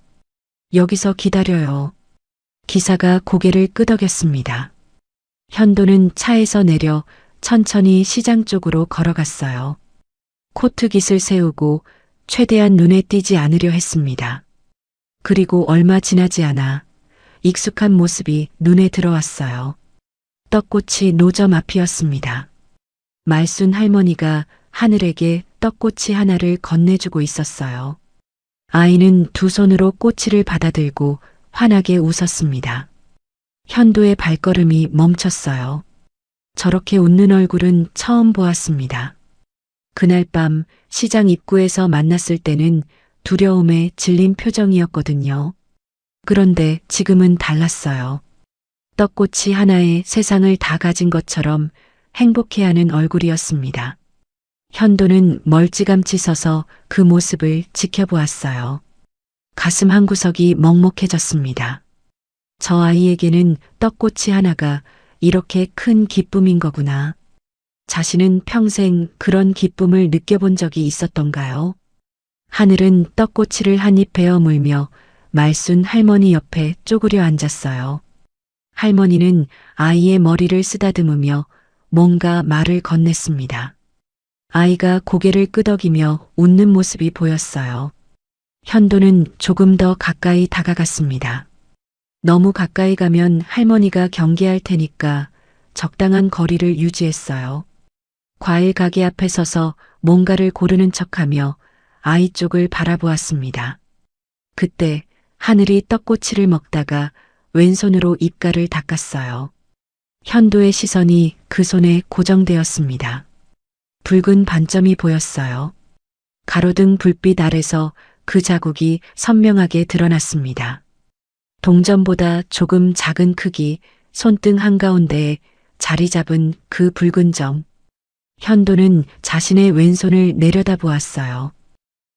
여기서 기다려요. 기사가 고개를 끄덕였습니다. 현도는 차에서 내려 천천히 시장 쪽으로 걸어갔어요. 코트깃을 세우고 최대한 눈에 띄지 않으려 했습니다. 그리고 얼마 지나지 않아 익숙한 모습이 눈에 들어왔어요. 떡꼬치 노점 앞이었습니다. 말순 할머니가 하늘에게 떡꼬치 하나를 건네주고 있었어요. 아이는 두 손으로 꼬치를 받아들고 환하게 웃었습니다. 현도의 발걸음이 멈췄어요. 저렇게 웃는 얼굴은 처음 보았습니다. 그날 밤 시장 입구에서 만났을 때는 두려움에 질린 표정이었거든요. 그런데 지금은 달랐어요. 떡꼬치 하나에 세상을 다 가진 것처럼 행복해하는 얼굴이었습니다. 현도는 멀찌감치 서서 그 모습을 지켜보았어요. 가슴 한구석이 먹먹해졌습니다. 저 아이에게는 떡꼬치 하나가 이렇게 큰 기쁨인 거구나. 자신은 평생 그런 기쁨을 느껴본 적이 있었던가요? 하늘은 떡꼬치를 한 입 베어 물며 말순 할머니 옆에 쪼그려 앉았어요. 할머니는 아이의 머리를 쓰다듬으며 뭔가 말을 건넸습니다. 아이가 고개를 끄덕이며 웃는 모습이 보였어요. 현도는 조금 더 가까이 다가갔습니다. 너무 가까이 가면 할머니가 경계할 테니까 적당한 거리를 유지했어요. 과일 가게 앞에 서서 뭔가를 고르는 척하며 아이 쪽을 바라보았습니다. 그때 하늘이 떡꼬치를 먹다가 왼손으로 입가를 닦았어요. 현도의 시선이 그 손에 고정되었습니다. 붉은 반점이 보였어요. 가로등 불빛 아래서 그 자국이 선명하게 드러났습니다. 동전보다 조금 작은 크기, 손등 한가운데에 자리 잡은 그 붉은 점. 현도는 자신의 왼손을 내려다보았어요.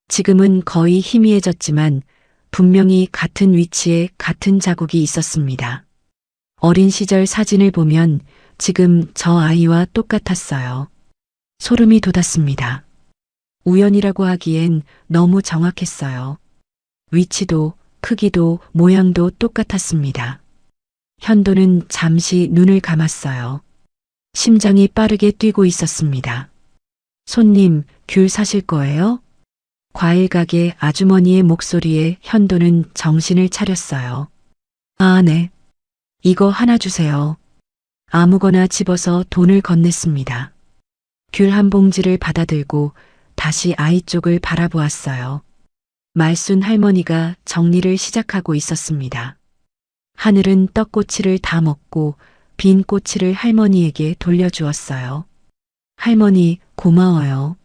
지금은 거의 희미해졌지만 분명히 같은 위치에 같은 자국이 있었습니다. 어린 시절 사진을 보면 지금 저 아이와 똑같았어요. 소름이 돋았습니다. 우연이라고 하기엔 너무 정확했어요. 위치도 크기도 모양도 똑같았습니다. 현도는 잠시 눈을 감았어요. 심장이 빠르게 뛰고 있었습니다. 손님, 귤 사실 거예요? 과일 가게 아주머니의 목소리에 현도는 정신을 차렸어요. 아, 네. 이거 하나 주세요. 아무거나 집어서 돈을 건넸습니다. 귤 한 봉지를 받아들고 다시 아이 쪽을 바라보았어요. 말순 할머니가 정리를 시작하고 있었습니다. 하늘은 떡꼬치를 다 먹고 빈 꼬치를 할머니에게 돌려주었어요. 할머니, 고마워요.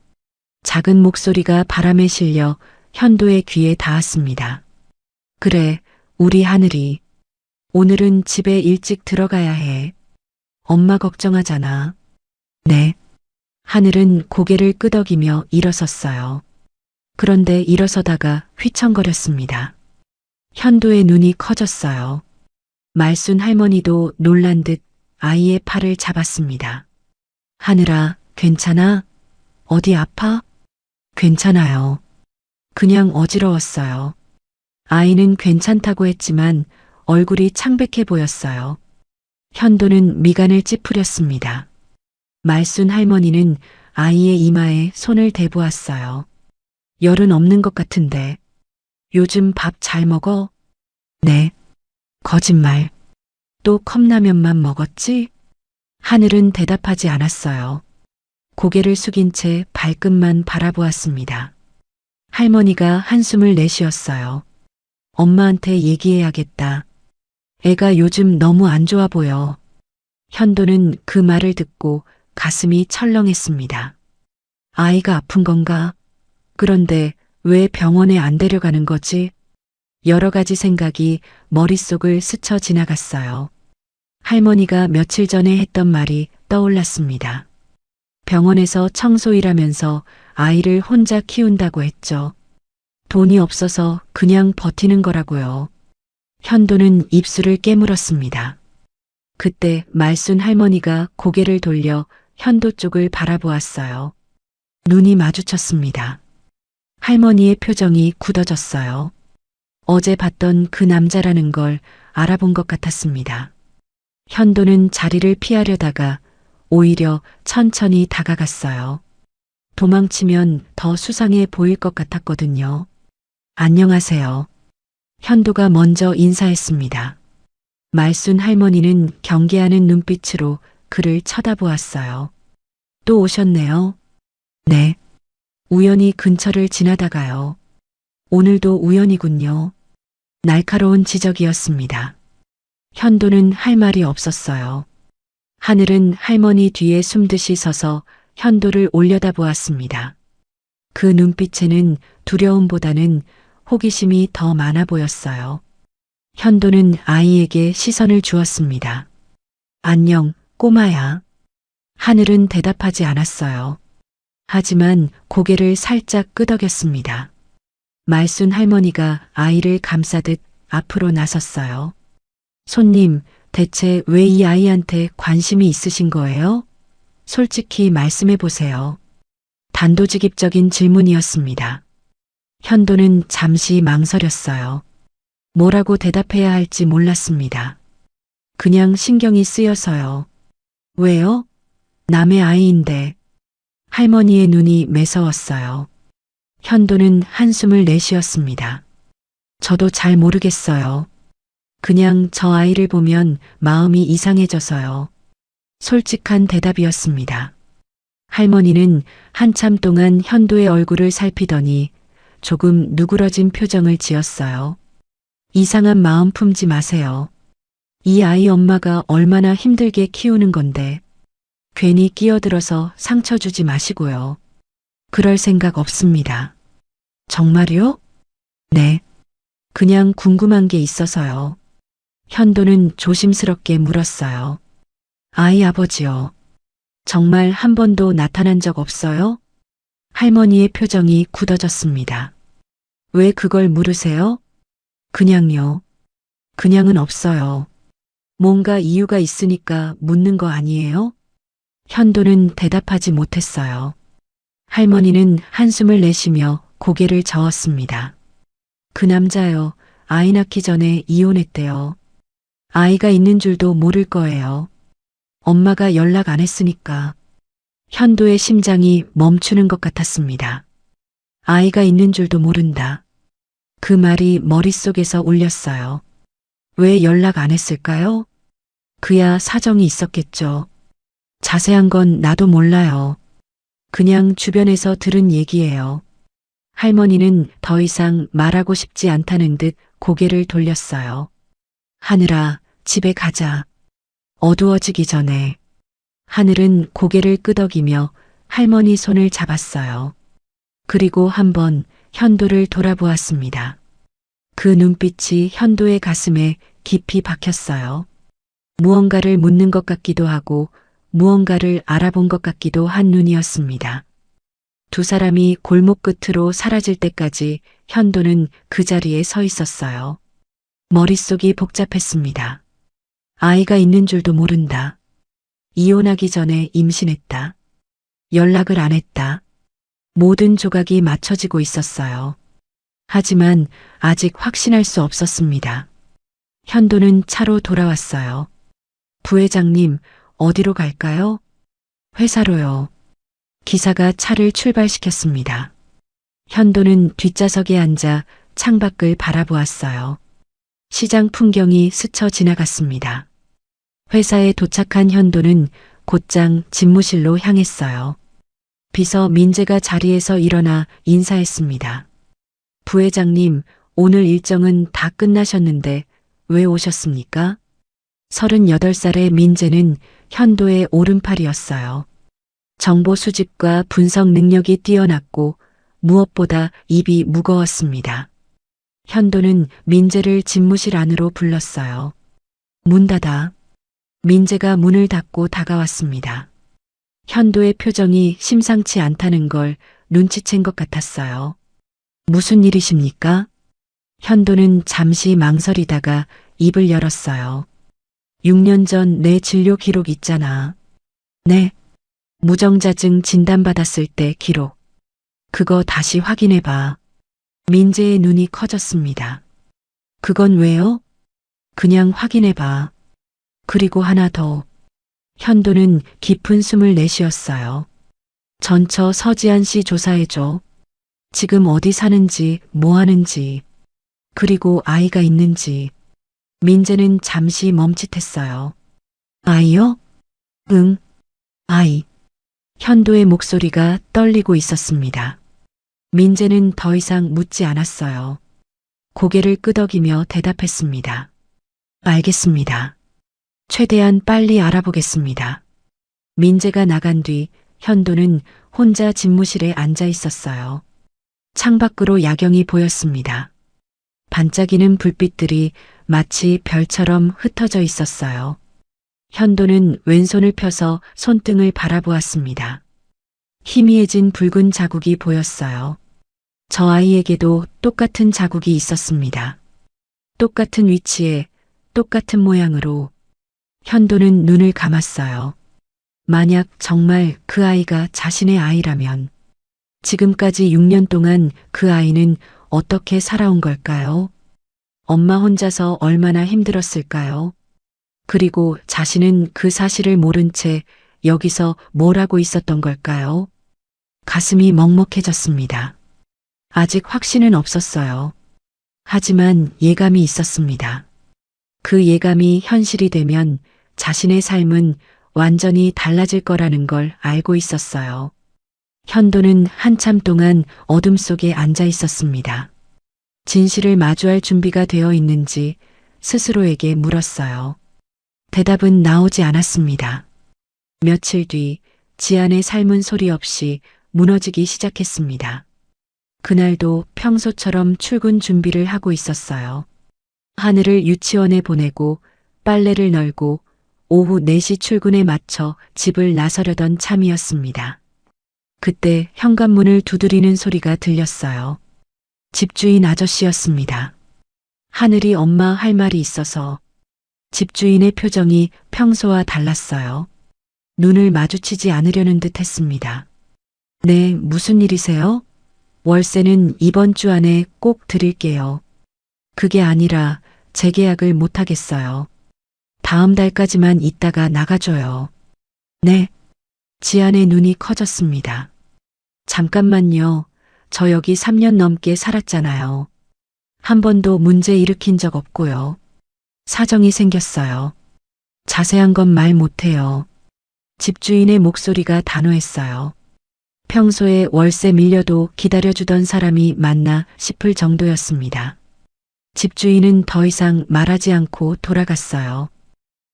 작은 목소리가 바람에 실려 현도의 귀에 닿았습니다. 그래, 우리 하늘이. 오늘은 집에 일찍 들어가야 해. 엄마 걱정하잖아. 네. 하늘은 고개를 끄덕이며 일어섰어요. 그런데 일어서다가 휘청거렸습니다. 현도의 눈이 커졌어요. 말순 할머니도 놀란 듯 아이의 팔을 잡았습니다. 하늘아, 괜찮아? 어디 아파? 괜찮아요. 그냥 어지러웠어요. 아이는 괜찮다고 했지만 얼굴이 창백해 보였어요. 현도는 미간을 찌푸렸습니다. 말순 할머니는 아이의 이마에 손을 대보았어요. 열은 없는 것 같은데. 요즘 밥 잘 먹어? 네. 거짓말. 또 컵라면만 먹었지? 하늘은 대답하지 않았어요. 고개를 숙인 채 발끝만 바라보았습니다. 할머니가 한숨을 내쉬었어요. 엄마한테 얘기해야겠다. 애가 요즘 너무 안 좋아 보여. 현도는 그 말을 듣고 가슴이 철렁했습니다. 아이가 아픈 건가? 그런데 왜 병원에 안 데려가는 거지? 여러 가지 생각이 머릿속을 스쳐 지나갔어요. 할머니가 며칠 전에 했던 말이 떠올랐습니다. 병원에서 청소일하면서 아이를 혼자 키운다고 했죠. 돈이 없어서 그냥 버티는 거라고요. 현도는 입술을 깨물었습니다. 그때 말순 할머니가 고개를 돌려 현도 쪽을 바라보았어요. 눈이 마주쳤습니다. 할머니의 표정이 굳어졌어요. 어제 봤던 그 남자라는 걸 알아본 것 같았습니다. 현도는 자리를 피하려다가 오히려 천천히 다가갔어요. 도망치면 더 수상해 보일 것 같았거든요. 안녕하세요. 현도가 먼저 인사했습니다. 말순 할머니는 경계하는 눈빛으로 그를 쳐다보았어요. 또 오셨네요. 네. 우연히 근처를 지나다가요. 오늘도 우연이군요. 날카로운 지적이었습니다. 현도는 할 말이 없었어요. 하늘은 할머니 뒤에 숨듯이 서서 현도를 올려다보았습니다. 그 눈빛에는 두려움보다는 호기심이 더 많아 보였어요. 현도는 아이에게 시선을 주었습니다. 안녕, 꼬마야. 하늘은 대답하지 않았어요. 하지만 고개를 살짝 끄덕였습니다. 말순 할머니가 아이를 감싸듯 앞으로 나섰어요. 손님, 대체 왜 이 아이한테 관심이 있으신 거예요? 솔직히 말씀해 보세요. 단도직입적인 질문이었습니다. 현도는 잠시 망설였어요. 뭐라고 대답해야 할지 몰랐습니다. 그냥 신경이 쓰여서요. 왜요? 남의 아이인데. 할머니의 눈이 매서웠어요. 현도는 한숨을 내쉬었습니다. 저도 잘 모르겠어요. 그냥 저 아이를 보면 마음이 이상해져서요. 솔직한 대답이었습니다. 할머니는 한참 동안 현도의 얼굴을 살피더니 조금 누그러진 표정을 지었어요. 이상한 마음 품지 마세요. 이 아이 엄마가 얼마나 힘들게 키우는 건데 괜히 끼어들어서 상처 주지 마시고요. 그럴 생각 없습니다. 정말요? 네. 그냥 궁금한 게 있어서요. 현도는 조심스럽게 물었어요. 아이 아버지요. 정말 한 번도 나타난 적 없어요? 할머니의 표정이 굳어졌습니다. 왜 그걸 물으세요? 그냥요. 그냥은 없어요. 뭔가 이유가 있으니까 묻는 거 아니에요? 현도는 대답하지 못했어요. 할머니는 한숨을 내쉬며 고개를 저었습니다. 그 남자요. 아이 낳기 전에 이혼했대요. 아이가 있는 줄도 모를 거예요. 엄마가 연락 안 했으니까. 현도의 심장이 멈추는 것 같았습니다. 아이가 있는 줄도 모른다. 그 말이 머릿속에서 울렸어요. 왜 연락 안 했을까요? 그야 사정이 있었겠죠. 자세한 건 나도 몰라요. 그냥 주변에서 들은 얘기예요. 할머니는 더 이상 말하고 싶지 않다는 듯 고개를 돌렸어요. 하늘아, 집에 가자. 어두워지기 전에. 하늘은 고개를 끄덕이며 할머니 손을 잡았어요. 그리고 한번 현도를 돌아보았습니다. 그 눈빛이 현도의 가슴에 깊이 박혔어요. 무언가를 묻는 것 같기도 하고 무언가를 알아본 것 같기도 한 눈이었습니다. 두 사람이 골목 끝으로 사라질 때까지 현도는 그 자리에 서 있었어요. 머릿속이 복잡했습니다. 아이가 있는 줄도 모른다. 이혼하기 전에 임신했다. 연락을 안 했다. 모든 조각이 맞춰지고 있었어요. 하지만 아직 확신할 수 없었습니다. 현도는 차로 돌아왔어요. 부회장님, 어디로 갈까요? 회사로요. 기사가 차를 출발시켰습니다. 현도는 뒷좌석에 앉아 창밖을 바라보았어요. 시장 풍경이 스쳐 지나갔습니다. 회사에 도착한 현도는 곧장 집무실로 향했어요. 비서 민재가 자리에서 일어나 인사했습니다. 부회장님, 오늘 일정은 다 끝나셨는데 왜 오셨습니까? 38살의 민재는 현도의 오른팔이었어요. 정보 수집과 분석 능력이 뛰어났고 무엇보다 입이 무거웠습니다. 현도는 민재를 집무실 안으로 불렀어요. 문 닫아. 민재가 문을 닫고 다가왔습니다. 현도의 표정이 심상치 않다는 걸 눈치챈 것 같았어요. 무슨 일이십니까? 현도는 잠시 망설이다가 입을 열었어요. 6년 전 내 진료 기록 있잖아. 네. 무정자증 진단받았을 때 기록. 그거 다시 확인해봐. 민재의 눈이 커졌습니다. 그건 왜요? 그냥 확인해봐. 그리고 하나 더. 현도는 깊은 숨을 내쉬었어요. 전처 서지한 씨 조사해줘. 지금 어디 사는지, 뭐 하는지, 그리고 아이가 있는지. 민재는 잠시 멈칫했어요. 아이요? 응, 아이. 현도의 목소리가 떨리고 있었습니다. 민재는 더 이상 묻지 않았어요. 고개를 끄덕이며 대답했습니다. 알겠습니다. 최대한 빨리 알아보겠습니다. 민재가 나간 뒤 현도는 혼자 집무실에 앉아 있었어요. 창밖으로 야경이 보였습니다. 반짝이는 불빛들이 마치 별처럼 흩어져 있었어요. 현도는 왼손을 펴서 손등을 바라보았습니다. 희미해진 붉은 자국이 보였어요. 저 아이에게도 똑같은 자국이 있었습니다. 똑같은 위치에, 똑같은 모양으로. 현도는 눈을 감았어요. 만약 정말 그 아이가 자신의 아이라면 지금까지 6년 동안 그 아이는 어떻게 살아온 걸까요? 엄마 혼자서 얼마나 힘들었을까요? 그리고 자신은 그 사실을 모른 채 여기서 뭘 하고 있었던 걸까요? 가슴이 먹먹해졌습니다. 아직 확신은 없었어요. 하지만 예감이 있었습니다. 그 예감이 현실이 되면 자신의 삶은 완전히 달라질 거라는 걸 알고 있었어요. 현도는 한참 동안 어둠 속에 앉아 있었습니다. 진실을 마주할 준비가 되어 있는지 스스로에게 물었어요. 대답은 나오지 않았습니다. 며칠 뒤 지안의 삶은 소리 없이 무너지기 시작했습니다. 그날도 평소처럼 출근 준비를 하고 있었어요. 하늘을 유치원에 보내고 빨래를 널고 오후 4시 출근에 맞춰 집을 나서려던 참이었습니다. 그때 현관문을 두드리는 소리가 들렸어요. 집주인 아저씨였습니다. 하늘이 엄마 할 말이 있어서. 집주인의 표정이 평소와 달랐어요. 눈을 마주치지 않으려는 듯 했습니다. 네, 무슨 일이세요? 월세는 이번 주 안에 꼭 드릴게요. 그게 아니라 재계약을 못 하겠어요. 다음 달까지만 있다가 나가줘요. 네. 지안의 눈이 커졌습니다. 잠깐만요. 저 여기 3년 넘게 살았잖아요. 한 번도 문제 일으킨 적 없고요. 사정이 생겼어요. 자세한 건 말 못해요. 집주인의 목소리가 단호했어요. 평소에 월세 밀려도 기다려주던 사람이 맞나 싶을 정도였습니다. 집주인은 더 이상 말하지 않고 돌아갔어요.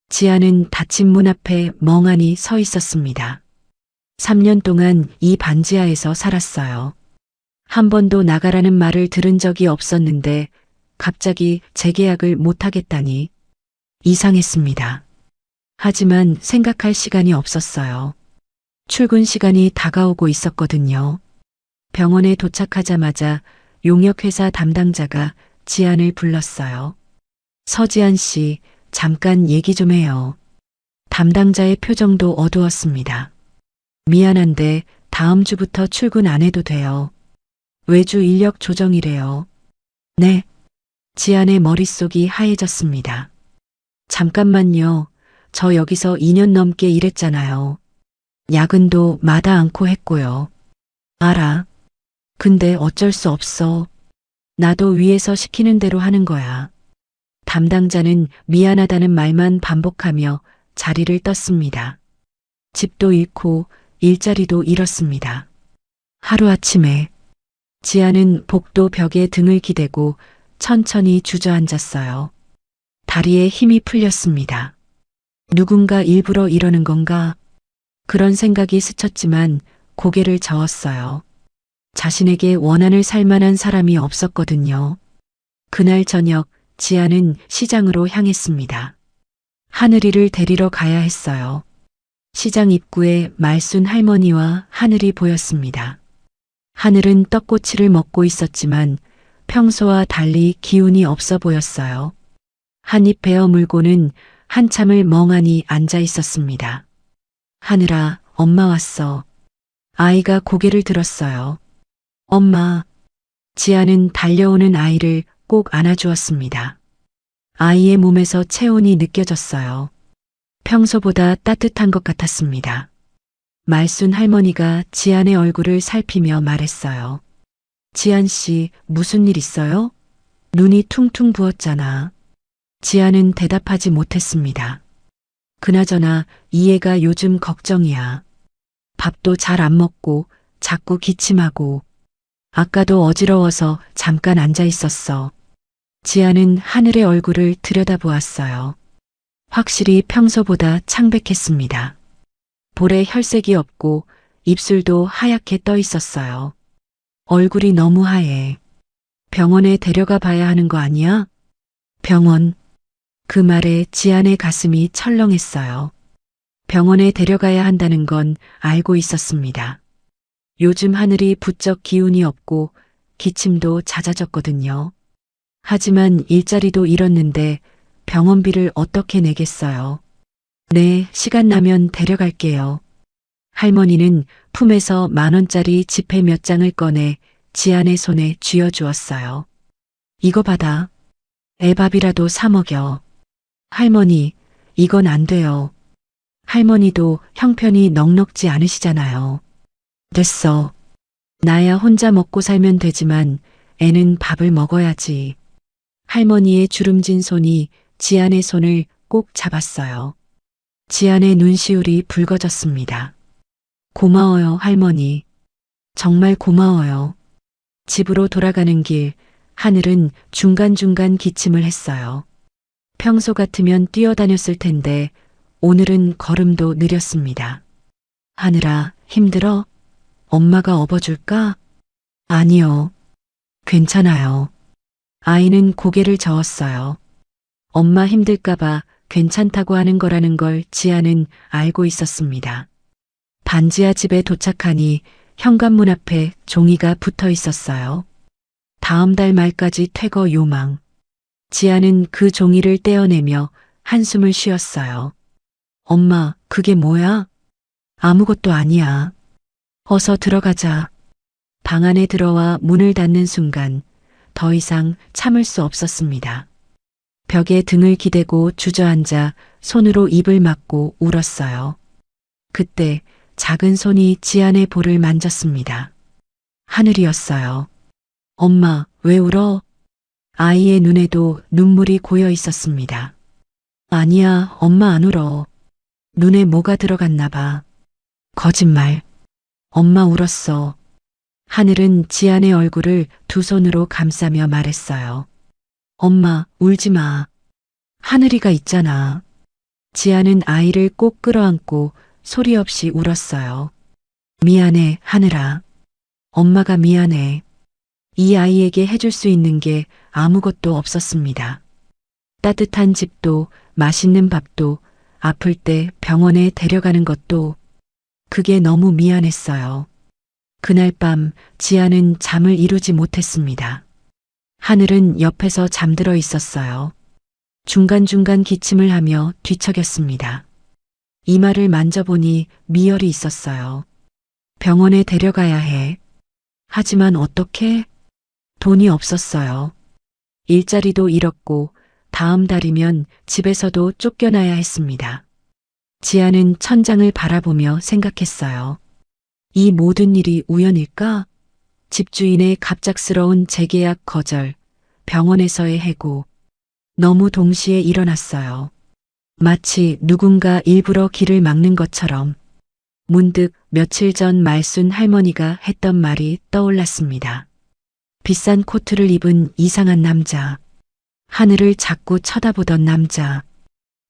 지아는 닫힌 문 앞에 멍하니 서 있었습니다. 3년 동안 이 반지하에서 살았어요. 한 번도 나가라는 말을 들은 적이 없었는데 갑자기 재계약을 못하겠다니 이상했습니다. 하지만 생각할 시간이 없었어요. 출근 시간이 다가오고 있었거든요. 병원에 도착하자마자 용역회사 담당자가 지안을 불렀어요. 서지안 씨, 잠깐 얘기 좀 해요. 담당자의 표정도 어두웠습니다. 미안한데 다음 주부터 출근 안 해도 돼요. 외주 인력 조정이래요. 네. 지안의 머릿속이 하얘졌습니다. 잠깐만요. 저 여기서 2년 넘게 일했잖아요. 야근도 마다 않고 했고요. 알아. 근데 어쩔 수 없어. 나도 위에서 시키는 대로 하는 거야. 담당자는 미안하다는 말만 반복하며 자리를 떴습니다. 집도 잃고 일자리도 잃었습니다. 하루아침에 지아는 복도 벽에 등을 기대고 천천히 주저앉았어요. 다리에 힘이 풀렸습니다. 누군가 일부러 이러는 건가? 그런 생각이 스쳤지만 고개를 저었어요. 자신에게 원한을 살 만한 사람이 없었거든요. 그날 저녁 지아는 시장으로 향했습니다. 하늘이를 데리러 가야 했어요. 시장 입구에 말순 할머니와 하늘이 보였습니다. 하늘은 떡꼬치를 먹고 있었지만 평소와 달리 기운이 없어 보였어요. 한 입 베어 물고는 한참을 멍하니 앉아 있었습니다. 하늘아, 엄마 왔어. 아이가 고개를 들었어요. 엄마. 지아는 달려오는 아이를 꼭 안아주었습니다. 아이의 몸에서 체온이 느껴졌어요. 평소보다 따뜻한 것 같았습니다. 말순 할머니가 지안의 얼굴을 살피며 말했어요. 지안 씨, 무슨 일 있어요? 눈이 퉁퉁 부었잖아. 지안은 대답하지 못했습니다. 그나저나 이 애가 요즘 걱정이야. 밥도 잘 안 먹고 자꾸 기침하고 아까도 어지러워서 잠깐 앉아 있었어. 지안은 하늘의 얼굴을 들여다보았어요. 확실히 평소보다 창백했습니다. 볼에 혈색이 없고 입술도 하얗게 떠 있었어요. 얼굴이 너무 하얘. 병원에 데려가 봐야 하는 거 아니야? 병원. 그 말에 지안의 가슴이 철렁했어요. 병원에 데려가야 한다는 건 알고 있었습니다. 요즘 하늘이 부쩍 기운이 없고 기침도 잦아졌거든요. 하지만 일자리도 잃었는데 병원비를 어떻게 내겠어요? 네, 시간 나면 데려갈게요. 할머니는 품에서 10,000원짜리 지폐 몇 장을 꺼내 지안의 손에 쥐어주었어요. 이거 받아. 애밥이라도 사 먹여. 할머니, 이건 안 돼요. 할머니도 형편이 넉넉지 않으시잖아요. 됐어. 나야 혼자 먹고 살면 되지만 애는 밥을 먹어야지. 할머니의 주름진 손이 지안의 손을 꼭 잡았어요. 지안의 눈시울이 붉어졌습니다. 고마워요, 할머니. 정말 고마워요. 집으로 돌아가는 길, 하늘은 중간중간 기침을 했어요. 평소 같으면 뛰어다녔을 텐데 오늘은 걸음도 느렸습니다. 하늘아, 힘들어? 엄마가 업어줄까? 아니요. 괜찮아요. 아이는 고개를 저었어요. 엄마 힘들까봐 괜찮다고 하는 거라는 걸 지아는 알고 있었습니다. 반지하 집에 도착하니 현관문 앞에 종이가 붙어 있었어요. 다음 달 말까지 퇴거 요망. 지아는 그 종이를 떼어내며 한숨을 쉬었어요. 엄마, 그게 뭐야? 아무것도 아니야. 어서 들어가자. 방 안에 들어와 문을 닫는 순간 더 이상 참을 수 없었습니다. 벽에 등을 기대고 주저앉아 손으로 입을 막고 울었어요. 그때 작은 손이 지안의 볼을 만졌습니다. 하늘이었어요. 엄마, 왜 울어? 아이의 눈에도 눈물이 고여 있었습니다. 아니야, 엄마 안 울어. 눈에 뭐가 들어갔나 봐. 거짓말. 엄마 울었어. 하늘은 지안의 얼굴을 두 손으로 감싸며 말했어요. 엄마, 울지 마. 하늘이가 있잖아. 지안은 아이를 꼭 끌어안고 소리 없이 울었어요. 미안해, 하늘아. 엄마가 미안해. 이 아이에게 해줄 수 있는 게 아무것도 없었습니다. 따뜻한 집도, 맛있는 밥도, 아플 때 병원에 데려가는 것도, 그게 너무 미안했어요. 그날 밤 지아는 잠을 이루지 못했습니다. 하늘은 옆에서 잠들어 있었어요. 중간중간 기침을 하며 뒤척였습니다. 이마를 만져보니 미열이 있었어요. 병원에 데려가야 해. 하지만 어떻게? 돈이 없었어요. 일자리도 잃었고 다음 달이면 집에서도 쫓겨나야 했습니다. 지아는 천장을 바라보며 생각했어요. 이 모든 일이 우연일까? 집주인의 갑작스러운 재계약 거절, 병원에서의 해고, 너무 동시에 일어났어요. 마치 누군가 일부러 길을 막는 것처럼 문득 며칠 전 말순 할머니가 했던 말이 떠올랐습니다. 비싼 코트를 입은 이상한 남자, 하늘을 자꾸 쳐다보던 남자,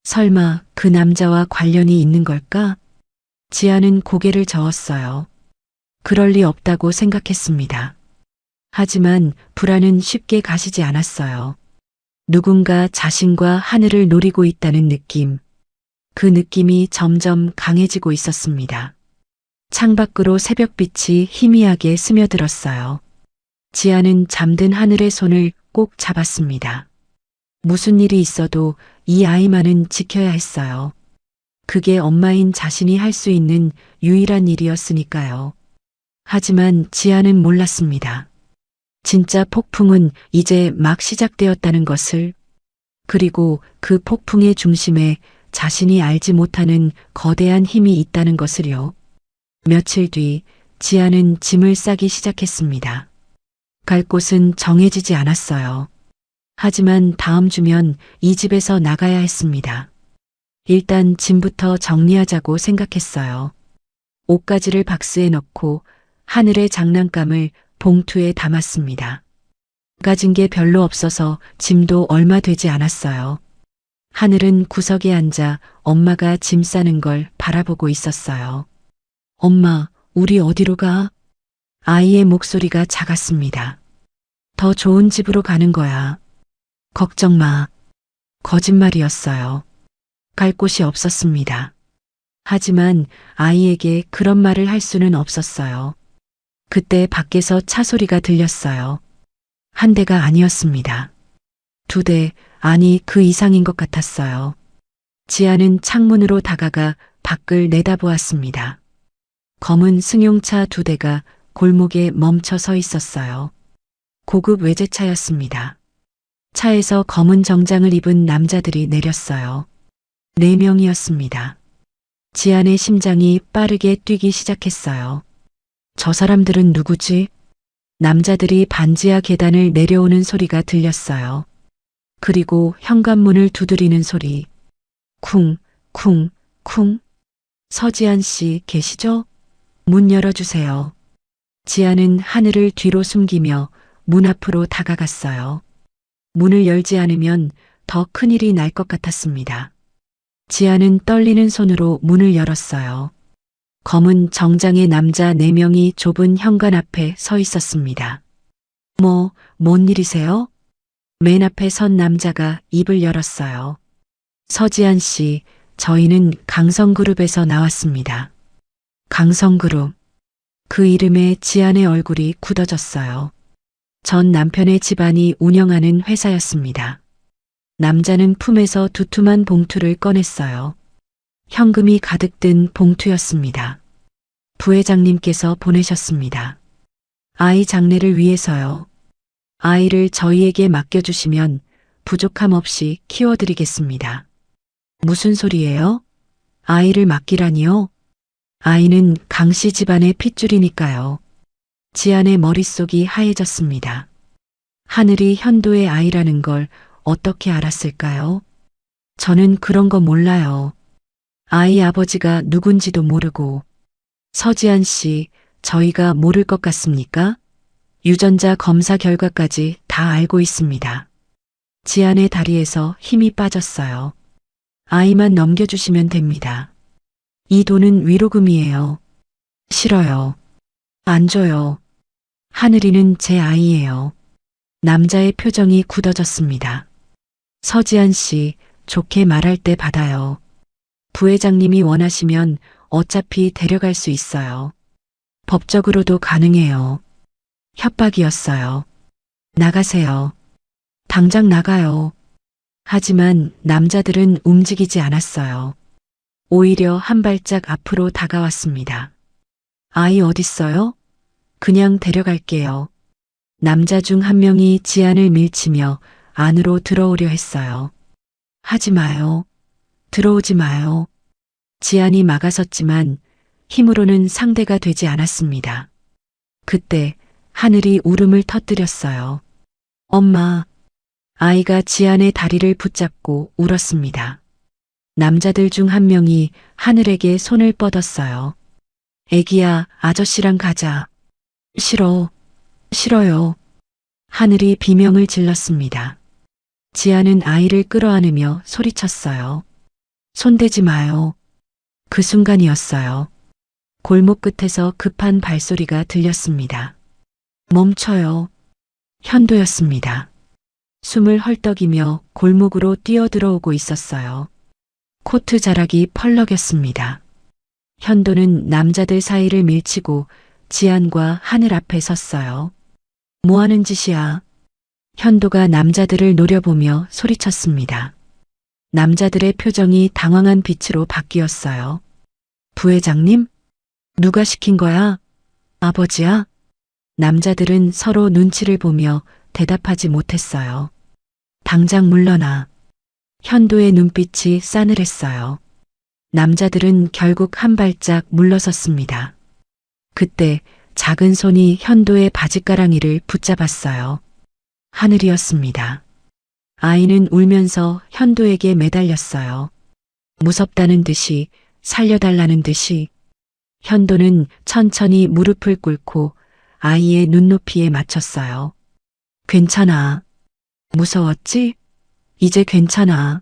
설마 그 남자와 관련이 있는 걸까? 지아는 고개를 저었어요. 그럴 리 없다고 생각했습니다. 하지만 불안은 쉽게 가시지 않았어요. 누군가 자신과 하늘을 노리고 있다는 느낌. 그 느낌이 점점 강해지고 있었습니다. 창밖으로 새벽빛이 희미하게 스며들었어요. 지아는 잠든 하늘의 손을 꼭 잡았습니다. 무슨 일이 있어도 이 아이만은 지켜야 했어요. 그게 엄마인 자신이 할 수 있는 유일한 일이었으니까요. 하지만 지아는 몰랐습니다. 진짜 폭풍은 이제 막 시작되었다는 것을, 그리고 그 폭풍의 중심에 자신이 알지 못하는 거대한 힘이 있다는 것을요. 며칠 뒤 지아는 짐을 싸기 시작했습니다. 갈 곳은 정해지지 않았어요. 하지만 다음 주면 이 집에서 나가야 했습니다. 일단 짐부터 정리하자고 생각했어요. 옷가지를 박스에 넣고 하늘의 장난감을 봉투에 담았습니다. 가진 게 별로 없어서 짐도 얼마 되지 않았어요. 하늘은 구석에 앉아 엄마가 짐 싸는 걸 바라보고 있었어요. 엄마, 우리 어디로 가? 아이의 목소리가 작았습니다. 더 좋은 집으로 가는 거야. 걱정 마. 거짓말이었어요. 갈 곳이 없었습니다. 하지만 아이에게 그런 말을 할 수는 없었어요. 그때 밖에서 차 소리가 들렸어요. 한 대가 아니었습니다. 2대, 아니 그 이상인 것 같았어요. 지아는 창문으로 다가가 밖을 내다보았습니다. 검은 승용차 2대가 골목에 멈춰 서 있었어요. 고급 외제차였습니다. 차에서 검은 정장을 입은 남자들이 내렸어요. 4명이었습니다. 지안의 심장이 빠르게 뛰기 시작했어요. 저 사람들은 누구지? 남자들이 반지하 계단을 내려오는 소리가 들렸어요. 그리고 현관문을 두드리는 소리. 쿵, 쿵, 쿵. 서지안 씨 계시죠? 문 열어주세요. 지아는 하늘을 뒤로 숨기며 문 앞으로 다가갔어요. 문을 열지 않으면 더 큰일이 날 것 같았습니다. 지아는 떨리는 손으로 문을 열었어요. 검은 정장의 남자 4명이 좁은 현관 앞에 서 있었습니다. 뭔 일이세요? 맨 앞에 선 남자가 입을 열었어요. 서지안 씨, 저희는 강성그룹에서 나왔습니다. 강성그룹. 그 이름에 지안의 얼굴이 굳어졌어요. 전 남편의 집안이 운영하는 회사였습니다. 남자는 품에서 두툼한 봉투를 꺼냈어요. 현금이 가득 든 봉투였습니다. 부회장님께서 보내셨습니다. 아이 장례를 위해서요. 아이를 저희에게 맡겨주시면 부족함 없이 키워드리겠습니다. 무슨 소리예요? 아이를 맡기라니요? 아이는 강씨 집안의 핏줄이니까요. 지안의 머릿속이 하얘졌습니다. 하늘이 현도의 아이라는 걸 어떻게 알았을까요? 저는 그런 거 몰라요. 아이 아버지가 누군지도 모르고. 서지안 씨, 저희가 모를 것 같습니까? 유전자 검사 결과까지 다 알고 있습니다. 지안의 다리에서 힘이 빠졌어요. 아이만 넘겨주시면 됩니다. 이 돈은 위로금이에요. 싫어요. 안 줘요. 하늘이는 제 아이예요. 남자의 표정이 굳어졌습니다. 서지안 씨, 좋게 말할 때 받아요. 부회장님이 원하시면 어차피 데려갈 수 있어요. 법적으로도 가능해요. 협박이었어요. 나가세요. 당장 나가요. 하지만 남자들은 움직이지 않았어요. 오히려 한 발짝 앞으로 다가왔습니다. 아이 어딨어요? 그냥 데려갈게요. 남자 중 한 명이 지안을 밀치며 안으로 들어오려 했어요. 하지 마요. 들어오지 마요. 지안이 막아섰지만 힘으로는 상대가 되지 않았습니다. 그때 하늘이 울음을 터뜨렸어요. 엄마. 아이가 지안의 다리를 붙잡고 울었습니다. 남자들 중 한 명이 하늘에게 손을 뻗었어요. 애기야, 아저씨랑 가자. 싫어요. 하늘이 비명을 질렀습니다. 지아는 아이를 끌어안으며 소리쳤어요. 손대지 마요. 그 순간이었어요. 골목 끝에서 급한 발소리가 들렸습니다. 멈춰요. 현도였습니다. 숨을 헐떡이며 골목으로 뛰어들어오고 있었어요. 코트 자락이 펄럭였습니다. 현도는 남자들 사이를 밀치고 지안과 하늘 앞에 섰어요. 뭐 하는 짓이야? 현도가 남자들을 노려보며 소리쳤습니다. 남자들의 표정이 당황한 빛으로 바뀌었어요. 부회장님? 누가 시킨 거야? 아버지야? 남자들은 서로 눈치를 보며 대답하지 못했어요. 당장 물러나. 현도의 눈빛이 싸늘했어요. 남자들은 결국 한 발짝 물러섰습니다. 그때 작은 손이 현도의 바지가랑이를 붙잡았어요. 하늘이었습니다. 아이는 울면서 현도에게 매달렸어요. 무섭다는 듯이, 살려달라는 듯이. 현도는 천천히 무릎을 꿇고 아이의 눈높이에 맞췄어요. 괜찮아. 무서웠지? 이제 괜찮아.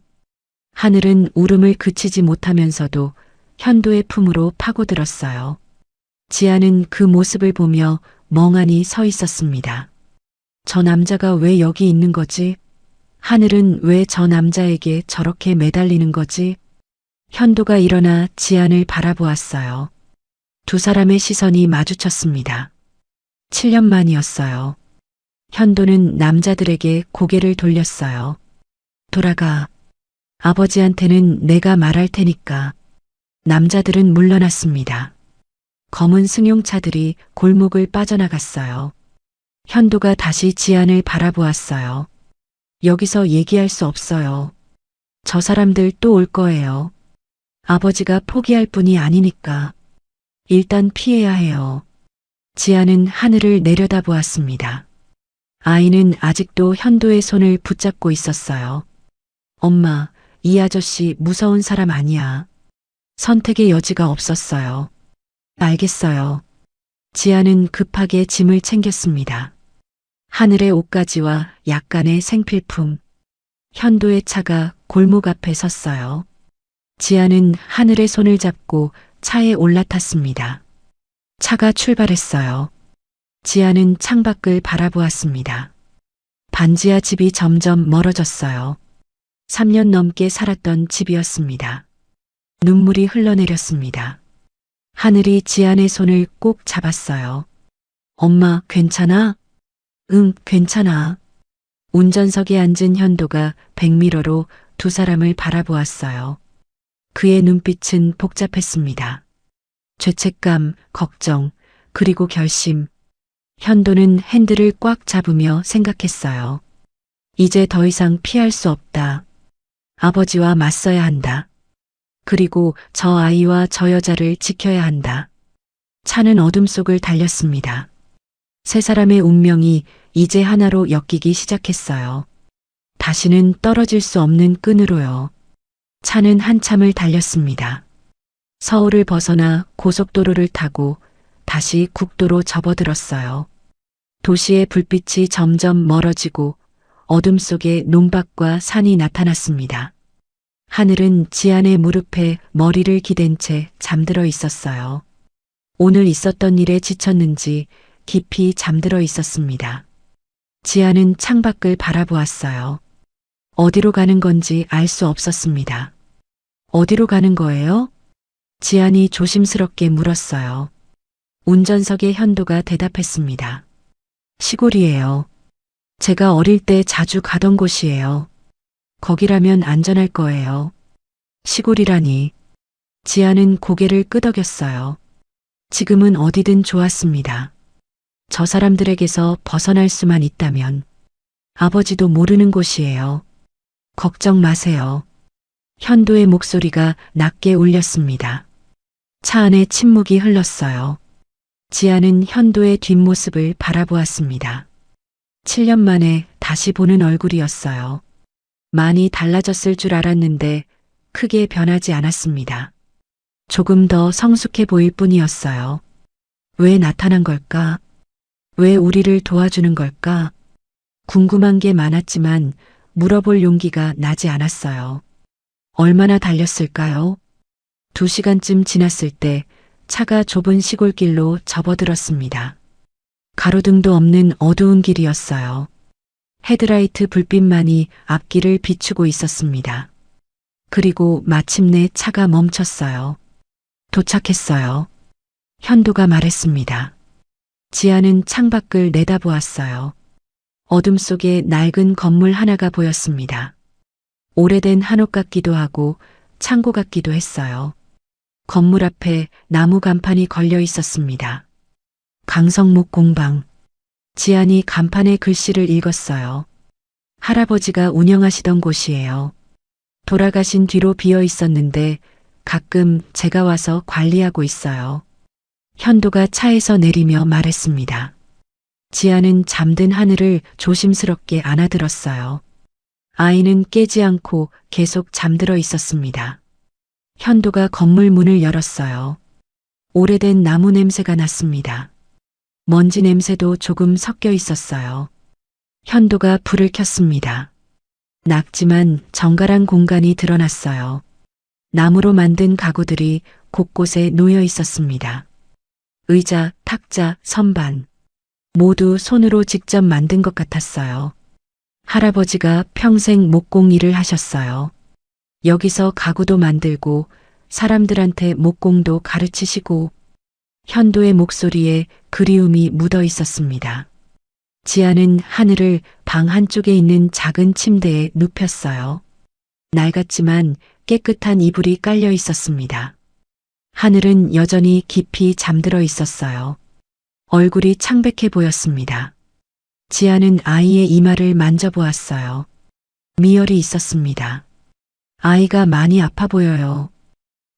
하늘은 울음을 그치지 못하면서도 현도의 품으로 파고들었어요. 지아는 그 모습을 보며 멍하니 서 있었습니다. 저 남자가 왜 여기 있는 거지? 하늘은 왜 저 남자에게 저렇게 매달리는 거지? 현도가 일어나 지안을 바라보았어요. 두 사람의 시선이 마주쳤습니다. 7년 만이었어요. 현도는 남자들에게 고개를 돌렸어요. 돌아가. 아버지한테는 내가 말할 테니까. 남자들은 물러났습니다. 검은 승용차들이 골목을 빠져나갔어요. 현도가 다시 지안을 바라보았어요. 여기서 얘기할 수 없어요. 저 사람들 또 올 거예요. 아버지가 포기할 뿐이 아니니까. 일단 피해야 해요. 지아는 하늘을 내려다보았습니다. 아이는 아직도 현도의 손을 붙잡고 있었어요. 엄마, 이 아저씨 무서운 사람 아니야. 선택의 여지가 없었어요. 알겠어요. 지아는 급하게 짐을 챙겼습니다. 하늘의 옷가지와 약간의 생필품. 현도의 차가 골목 앞에 섰어요. 지아는 하늘의 손을 잡고 차에 올라탔습니다. 차가 출발했어요. 지아는 창밖을 바라보았습니다. 반지하 집이 점점 멀어졌어요. 3년 넘게 살았던 집이었습니다. 눈물이 흘러내렸습니다. 하늘이 지안의 손을 꼭 잡았어요. 엄마, 괜찮아? 응, 괜찮아. 운전석에 앉은 현도가 백미러로 두 사람을 바라보았어요. 그의 눈빛은 복잡했습니다. 죄책감, 걱정, 그리고 결심. 현도는 핸들을 꽉 잡으며 생각했어요. 이제 더 이상 피할 수 없다. 아버지와 맞서야 한다. 그리고 저 아이와 저 여자를 지켜야 한다. 차는 어둠 속을 달렸습니다. 세 사람의 운명이 이제 하나로 엮이기 시작했어요. 다시는 떨어질 수 없는 끈으로요. 차는 한참을 달렸습니다. 서울을 벗어나 고속도로를 타고 다시 국도로 접어들었어요. 도시의 불빛이 점점 멀어지고 어둠 속에 논밭과 산이 나타났습니다. 하늘은 지안의 무릎에 머리를 기댄 채 잠들어 있었어요. 오늘 있었던 일에 지쳤는지 깊이 잠들어 있었습니다. 지안은 창밖을 바라보았어요. 어디로 가는 건지 알 수 없었습니다. 어디로 가는 거예요? 지안이 조심스럽게 물었어요. 운전석의 현도가 대답했습니다. 시골이에요. 제가 어릴 때 자주 가던 곳이에요. 거기라면 안전할 거예요. 시골이라니. 지아는 고개를 끄덕였어요. 지금은 어디든 좋았습니다. 저 사람들에게서 벗어날 수만 있다면. 아버지도 모르는 곳이에요. 걱정 마세요. 현도의 목소리가 낮게 울렸습니다. 차 안에 침묵이 흘렀어요. 지아는 현도의 뒷모습을 바라보았습니다. 7년 만에 다시 보는 얼굴이었어요. 많이 달라졌을 줄 알았는데 크게 변하지 않았습니다. 조금 더 성숙해 보일 뿐이었어요. 왜 나타난 걸까? 왜 우리를 도와주는 걸까? 궁금한 게 많았지만 물어볼 용기가 나지 않았어요. 얼마나 달렸을까요? 2시간쯤 지났을 때 차가 좁은 시골길로 접어들었습니다. 가로등도 없는 어두운 길이었어요. 헤드라이트 불빛만이 앞길을 비추고 있었습니다. 그리고 마침내 차가 멈췄어요. 도착했어요. 현도가 말했습니다. 지아는 창밖을 내다보았어요. 어둠 속에 낡은 건물 하나가 보였습니다. 오래된 한옥 같기도 하고 창고 같기도 했어요. 건물 앞에 나무 간판이 걸려 있었습니다. 강성목 공방. 지안이 간판의 글씨를 읽었어요. 할아버지가 운영하시던 곳이에요. 돌아가신 뒤로 비어 있었는데 가끔 제가 와서 관리하고 있어요. 현도가 차에서 내리며 말했습니다. 지아는 잠든 하늘을 조심스럽게 안아들었어요. 아이는 깨지 않고 계속 잠들어 있었습니다. 현도가 건물 문을 열었어요. 오래된 나무 냄새가 났습니다. 먼지 냄새도 조금 섞여 있었어요. 현도가 불을 켰습니다. 낙지만 정갈한 공간이 드러났어요. 나무로 만든 가구들이 곳곳에 놓여 있었습니다. 의자, 탁자, 선반. 모두 손으로 직접 만든 것 같았어요. 할아버지가 평생 목공 일을 하셨어요. 여기서 가구도 만들고 사람들한테 목공도 가르치시고 현도의 목소리에 그리움이 묻어 있었습니다. 지아는 하늘을 방 한쪽에 있는 작은 침대에 눕혔어요. 낡았지만 깨끗한 이불이 깔려 있었습니다. 하늘은 여전히 깊이 잠들어 있었어요. 얼굴이 창백해 보였습니다. 지아는 아이의 이마를 만져보았어요. 미열이 있었습니다. 아이가 많이 아파 보여요.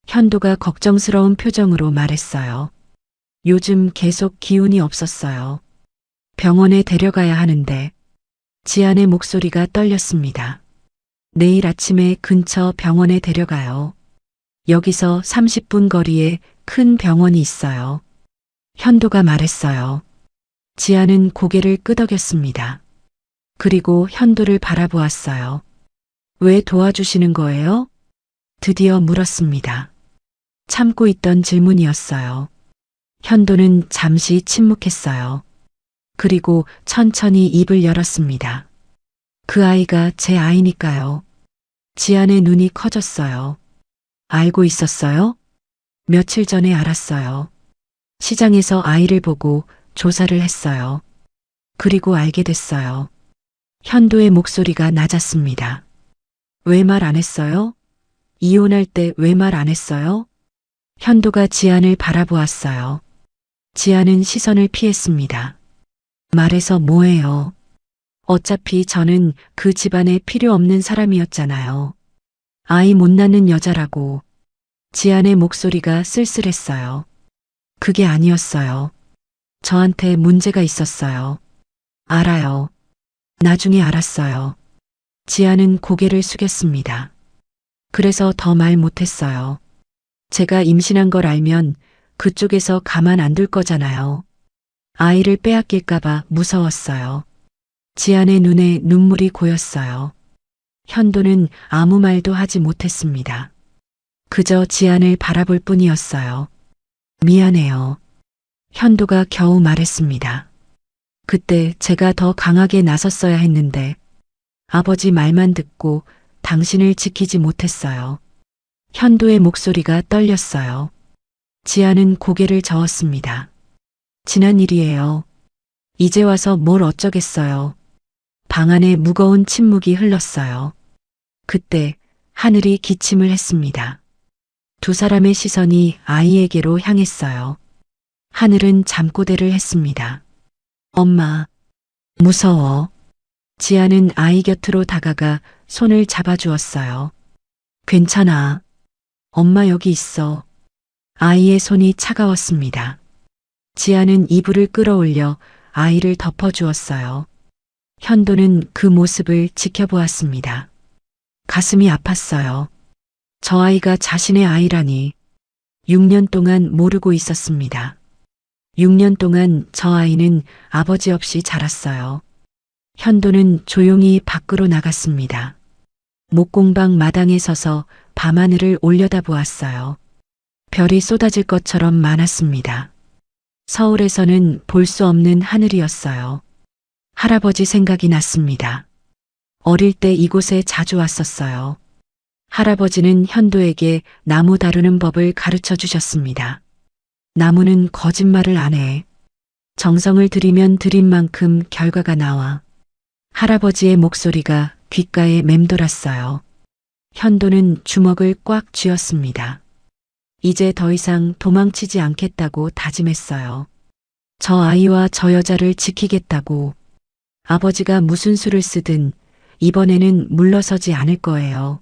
현도가 걱정스러운 표정으로 말했어요. 요즘 계속 기운이 없었어요. 병원에 데려가야 하는데. 지안의 목소리가 떨렸습니다. 내일 아침에 근처 병원에 데려가요. 여기서 30분 거리에 큰 병원이 있어요. 현도가 말했어요. 지아는 고개를 끄덕였습니다. 그리고 현도를 바라보았어요. 왜 도와주시는 거예요? 드디어 물었습니다. 참고 있던 질문이었어요. 현도는 잠시 침묵했어요. 그리고 천천히 입을 열었습니다. 그 아이가 제 아이니까요. 지안의 눈이 커졌어요. 알고 있었어요? 며칠 전에 알았어요. 시장에서 아이를 보고 조사를 했어요. 그리고 알게 됐어요. 현도의 목소리가 낮았습니다. 왜 말 안 했어요? 이혼할 때 왜 말 안 했어요? 현도가 지안을 바라보았어요. 지안은 시선을 피했습니다. 말해서 뭐해요? 어차피 저는 그 집안에 필요 없는 사람이었잖아요. 아이 못 낳는 여자라고. 지안의 목소리가 쓸쓸했어요. 그게 아니었어요. 저한테 문제가 있었어요. 알아요. 나중에 알았어요. 지안은 고개를 숙였습니다. 그래서 더 말 못했어요. 제가 임신한 걸 알면 그쪽에서 가만 안 둘 거잖아요. 아이를 빼앗길까봐 무서웠어요. 지안의 눈에 눈물이 고였어요. 현도는 아무 말도 하지 못했습니다. 그저 지안을 바라볼 뿐이었어요. 미안해요. 현도가 겨우 말했습니다. 그때 제가 더 강하게 나섰어야 했는데 아버지 말만 듣고 당신을 지키지 못했어요. 현도의 목소리가 떨렸어요. 지아는 고개를 저었습니다. 지난 일이에요. 이제 와서 뭘 어쩌겠어요. 방 안에 무거운 침묵이 흘렀어요. 그때 하늘이 기침을 했습니다. 두 사람의 시선이 아이에게로 향했어요. 하늘은 잠꼬대를 했습니다. 엄마, 무서워. 지아는 아이 곁으로 다가가 손을 잡아주었어요. 괜찮아. 엄마 여기 있어. 아이의 손이 차가웠습니다. 지아는 이불을 끌어올려 아이를 덮어주었어요. 현도는 그 모습을 지켜보았습니다. 가슴이 아팠어요. 저 아이가 자신의 아이라니. 6년 동안 모르고 있었습니다. 6년 동안 저 아이는 아버지 없이 자랐어요. 현도는 조용히 밖으로 나갔습니다. 목공방 마당에 서서 밤하늘을 올려다보았어요. 별이 쏟아질 것처럼 많았습니다. 서울에서는 볼 수 없는 하늘이었어요. 할아버지 생각이 났습니다. 어릴 때 이곳에 자주 왔었어요. 할아버지는 현도에게 나무 다루는 법을 가르쳐 주셨습니다. 나무는 거짓말을 안 해. 정성을 들이면 들인 만큼 결과가 나와. 할아버지의 목소리가 귓가에 맴돌았어요. 현도는 주먹을 꽉 쥐었습니다. 이제 더 이상 도망치지 않겠다고 다짐했어요. 저 아이와 저 여자를 지키겠다고. 아버지가 무슨 수를 쓰든 이번에는 물러서지 않을 거예요.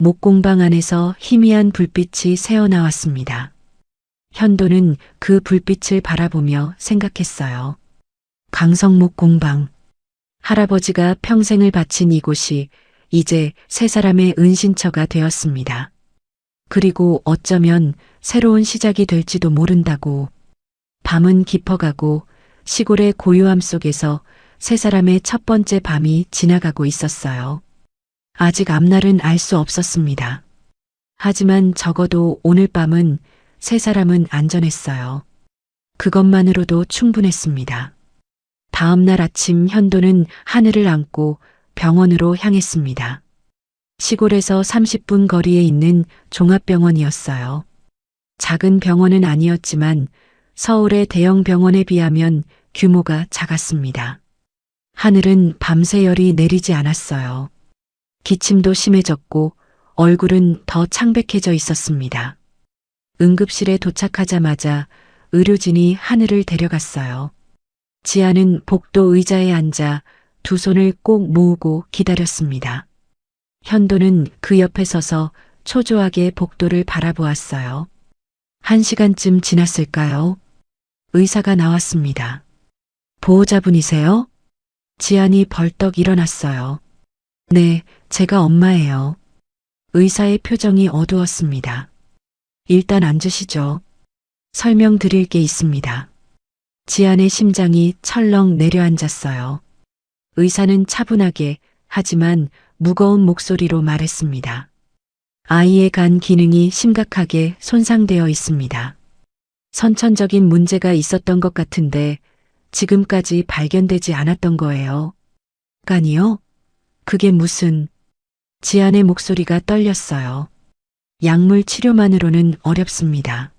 목공방 안에서 희미한 불빛이 새어나왔습니다. 현도는 그 불빛을 바라보며 생각했어요. 강성목 공방. 할아버지가 평생을 바친 이곳이 이제 세 사람의 은신처가 되었습니다. 그리고 어쩌면 새로운 시작이 될지도 모른다고. 밤은 깊어가고 시골의 고요함 속에서 세 사람의 첫 번째 밤이 지나가고 있었어요. 아직 앞날은 알 수 없었습니다. 하지만 적어도 오늘 밤은 세 사람은 안전했어요. 그것만으로도 충분했습니다. 다음 날 아침 현도는 하늘을 안고 병원으로 향했습니다. 시골에서 30분 거리에 있는 종합병원이었어요. 작은 병원은 아니었지만 서울의 대형 병원에 비하면 규모가 작았습니다. 하늘은 밤새 열이 내리지 않았어요. 기침도 심해졌고 얼굴은 더 창백해져 있었습니다. 응급실에 도착하자마자 의료진이 하늘을 데려갔어요. 지아는 복도 의자에 앉아 두 손을 꼭 모으고 기다렸습니다. 현도는 그 옆에 서서 초조하게 복도를 바라보았어요. 1시간쯤 지났을까요? 의사가 나왔습니다. 보호자분이세요? 지안이 벌떡 일어났어요. 네, 제가 엄마예요. 의사의 표정이 어두웠습니다. 일단 앉으시죠. 설명드릴 게 있습니다. 지안의 심장이 철렁 내려앉았어요. 의사는 차분하게 하지만 무거운 목소리로 말했습니다. 아이의 간 기능이 심각하게 손상되어 있습니다. 선천적인 문제가 있었던 것 같은데 지금까지 발견되지 않았던 거예요. 간이요? 그게 무슨... 지안의 목소리가 떨렸어요. 약물 치료만으로는 어렵습니다.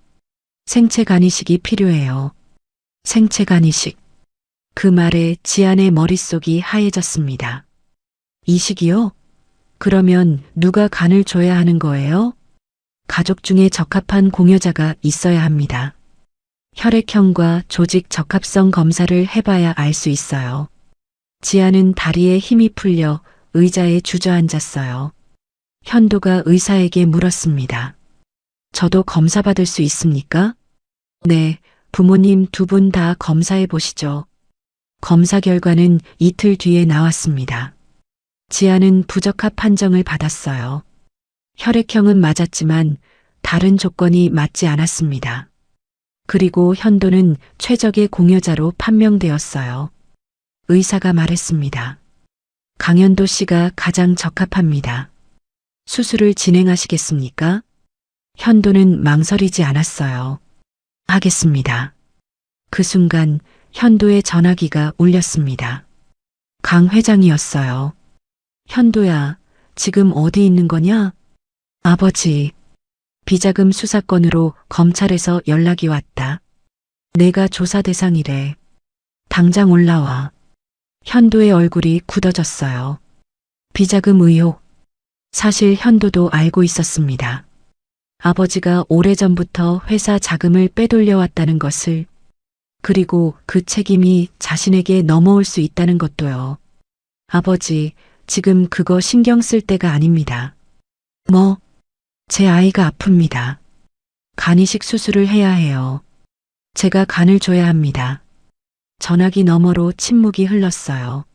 생체 간이식이 필요해요. 생체 간이식. 그 말에 지안의 머릿속이 하얘졌습니다. 이식이요? 그러면 누가 간을 줘야 하는 거예요? 가족 중에 적합한 공여자가 있어야 합니다. 혈액형과 조직 적합성 검사를 해봐야 알 수 있어요. 지아는 다리에 힘이 풀려 의자에 주저앉았어요. 현도가 의사에게 물었습니다. 저도 검사받을 수 있습니까? 네, 부모님 두 분 다 검사해 보시죠. 검사 결과는 이틀 뒤에 나왔습니다. 지아는 부적합 판정을 받았어요. 혈액형은 맞았지만 다른 조건이 맞지 않았습니다. 그리고 현도는 최적의 공여자로 판명되었어요. 의사가 말했습니다. 강현도 씨가 가장 적합합니다. 수술을 진행하시겠습니까? 현도는 망설이지 않았어요. 하겠습니다. 그 순간 현도의 전화기가 울렸습니다. 강 회장이었어요. 현도야, 지금 어디 있는 거냐? 아버지, 비자금 수사건으로 검찰에서 연락이 왔다. 내가 조사 대상이래. 당장 올라와. 현도의 얼굴이 굳어졌어요. 비자금 의혹. 사실 현도도 알고 있었습니다. 아버지가 오래전부터 회사 자금을 빼돌려 왔다는 것을, 그리고 그 책임이 자신에게 넘어올 수 있다는 것도요. 아버지, 지금 그거 신경 쓸 때가 아닙니다. 뭐? 제 아이가 아픕니다. 간이식 수술을 해야 해요. 제가 간을 줘야 합니다. 전화기 너머로 침묵이 흘렀어요.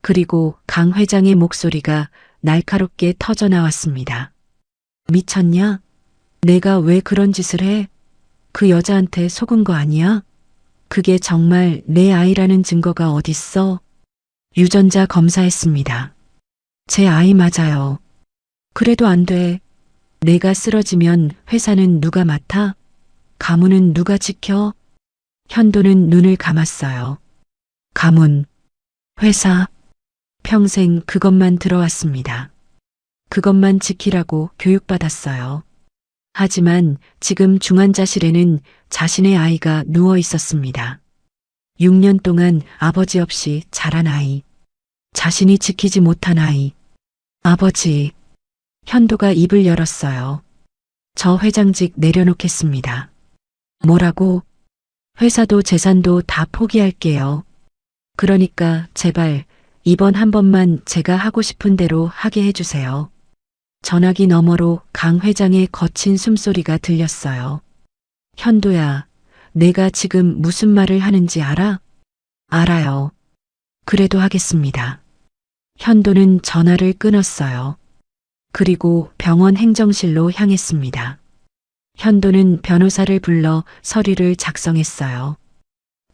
그리고 강 회장의 목소리가 날카롭게 터져 나왔습니다. 미쳤냐? 내가 왜 그런 짓을 해? 그 여자한테 속은 거 아니야? 그게 정말 내 아이라는 증거가 어딨어? 유전자 검사했습니다. 제 아이 맞아요. 그래도 안 돼. 내가 쓰러지면 회사는 누가 맡아? 가문은 누가 지켜? 현도는 눈을 감았어요. 가문, 회사, 평생 그것만 들어왔습니다. 그것만 지키라고 교육받았어요. 하지만 지금 중환자실에는 자신의 아이가 누워 있었습니다. 6년 동안 아버지 없이 자란 아이. 자신이 지키지 못한 아이. 아버지. 현도가 입을 열었어요. 저 회장직 내려놓겠습니다. 뭐라고? 회사도 재산도 다 포기할게요. 그러니까 제발 이번 한 번만 제가 하고 싶은 대로 하게 해주세요. 전화기 너머로 강 회장의 거친 숨소리가 들렸어요. 현도야, 내가 지금 무슨 말을 하는지 알아? 알아요. 그래도 하겠습니다. 현도는 전화를 끊었어요. 그리고 병원 행정실로 향했습니다. 현도는 변호사를 불러 서류를 작성했어요.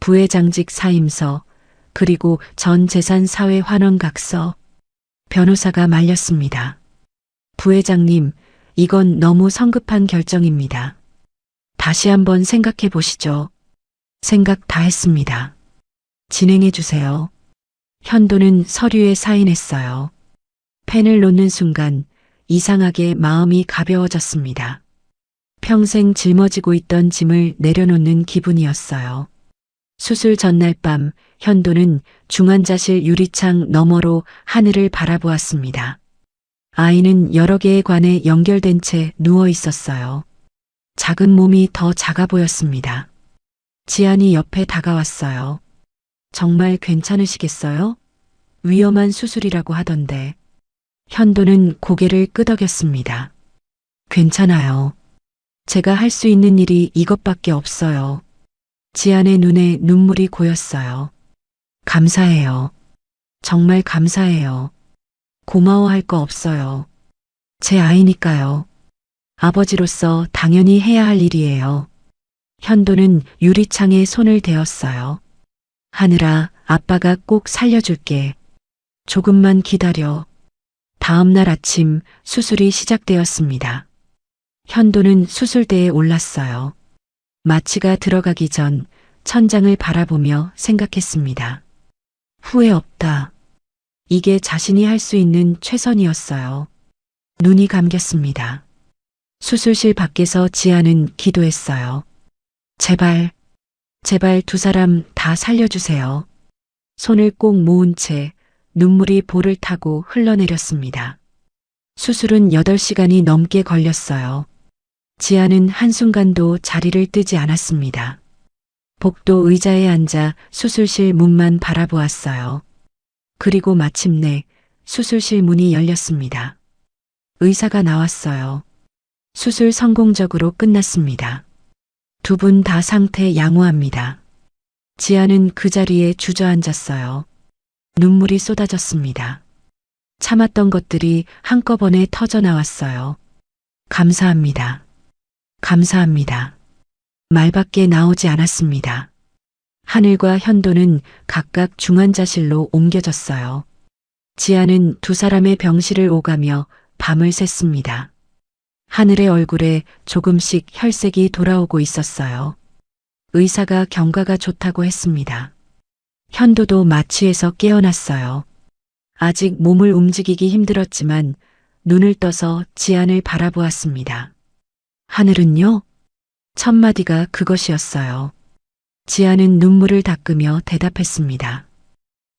부회장직 사임서, 그리고 전 재산 사회 환원각서. 변호사가 말렸습니다. 부회장님, 이건 너무 성급한 결정입니다. 다시 한번 생각해 보시죠. 생각 다 했습니다. 진행해 주세요. 현도는 서류에 사인했어요. 펜을 놓는 순간 이상하게 마음이 가벼워졌습니다. 평생 짊어지고 있던 짐을 내려놓는 기분이었어요. 수술 전날 밤 현도는 중환자실 유리창 너머로 하늘을 바라보았습니다. 아이는 여러 개의 관에 연결된 채 누워 있었어요. 작은 몸이 더 작아 보였습니다. 지안이 옆에 다가왔어요. 정말 괜찮으시겠어요? 위험한 수술이라고 하던데. 현도는 고개를 끄덕였습니다. 괜찮아요. 제가 할 수 있는 일이 이것밖에 없어요. 지안의 눈에 눈물이 고였어요. 감사해요. 정말 감사해요. 고마워할 거 없어요. 제 아이니까요. 아버지로서 당연히 해야 할 일이에요. 현도는 유리창에 손을 대었어요. 하늘아, 아빠가 꼭 살려줄게. 조금만 기다려. 다음 날 아침 수술이 시작되었습니다. 현도는 수술대에 올랐어요. 마취가 들어가기 전 천장을 바라보며 생각했습니다. 후회 없다. 이게 자신이 할 수 있는 최선이었어요. 눈이 감겼습니다. 수술실 밖에서 지아는 기도했어요. 제발, 제발 두 사람 다 살려주세요. 손을 꼭 모은 채 눈물이 볼을 타고 흘러내렸습니다. 수술은 8시간이 넘게 걸렸어요. 지아는 한순간도 자리를 뜨지 않았습니다. 복도 의자에 앉아 수술실 문만 바라보았어요. 그리고 마침내 수술실 문이 열렸습니다. 의사가 나왔어요. 수술 성공적으로 끝났습니다. 두 분 다 상태 양호합니다. 지아는 그 자리에 주저앉았어요. 눈물이 쏟아졌습니다. 참았던 것들이 한꺼번에 터져 나왔어요. 감사합니다. 감사합니다. 말밖에 나오지 않았습니다. 하늘과 현도는 각각 중환자실로 옮겨졌어요. 지아는 두 사람의 병실을 오가며 밤을 샜습니다. 하늘의 얼굴에 조금씩 혈색이 돌아오고 있었어요. 의사가 경과가 좋다고 했습니다. 현도도 마취에서 깨어났어요. 아직 몸을 움직이기 힘들었지만 눈을 떠서 지안을 바라보았습니다. 하늘은요? 첫 마디가 그것이었어요. 지안은 눈물을 닦으며 대답했습니다.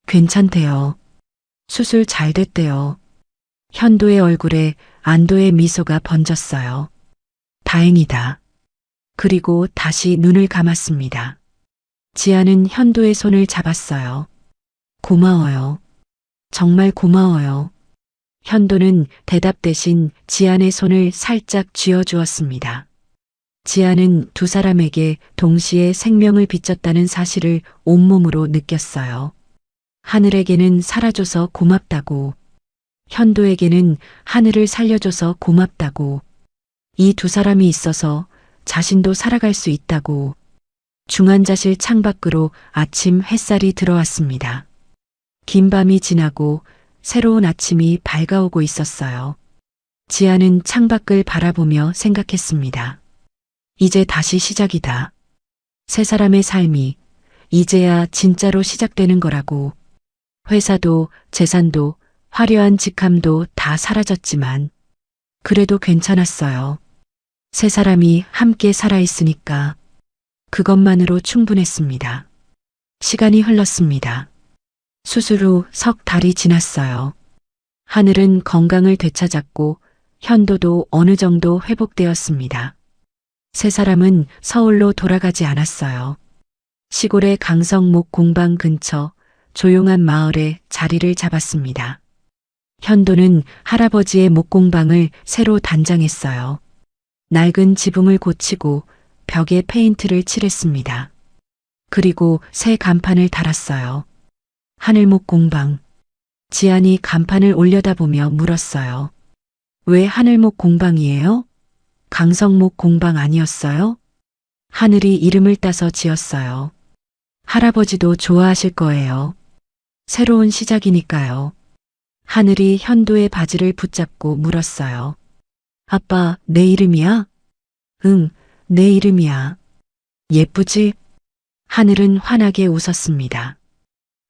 괜찮대요. 수술 잘 됐대요. 현도의 얼굴에 안도의 미소가 번졌어요. 다행이다. 그리고 다시 눈을 감았습니다. 지아는 현도의 손을 잡았어요. 고마워요. 정말 고마워요. 현도는 대답 대신 지안의 손을 살짝 쥐어주었습니다. 지안은 두 사람에게 동시에 생명을 비쳤다는 사실을 온몸으로 느꼈어요. 하늘에게는 살아줘서 고맙다고, 현도에게는 하늘을 살려줘서 고맙다고, 이 두 사람이 있어서 자신도 살아갈 수 있다고. 중환자실 창밖으로 아침 햇살이 들어왔습니다. 긴 밤이 지나고 새로운 아침이 밝아오고 있었어요. 지아는 창밖을 바라보며 생각했습니다. 이제 다시 시작이다. 세 사람의 삶이 이제야 진짜로 시작되는 거라고. 회사도 재산도 화려한 직함도 다 사라졌지만 그래도 괜찮았어요. 세 사람이 함께 살아있으니까 그것만으로 충분했습니다. 시간이 흘렀습니다. 수술 후 석 달이 지났어요. 하늘은 건강을 되찾았고 현도도 어느 정도 회복되었습니다. 세 사람은 서울로 돌아가지 않았어요. 시골의 강성목 공방 근처 조용한 마을에 자리를 잡았습니다. 현도는 할아버지의 목공방을 새로 단장했어요. 낡은 지붕을 고치고 벽에 페인트를 칠했습니다. 그리고 새 간판을 달았어요. 하늘목 공방. 지안이 간판을 올려다보며 물었어요. 왜 하늘목 공방이에요? 강성목 공방 아니었어요? 하늘이 이름을 따서 지었어요. 할아버지도 좋아하실 거예요. 새로운 시작이니까요. 하늘이 현도의 바지를 붙잡고 물었어요. 아빠, 내 이름이야? 응, 내 이름이야. 예쁘지? 하늘은 환하게 웃었습니다.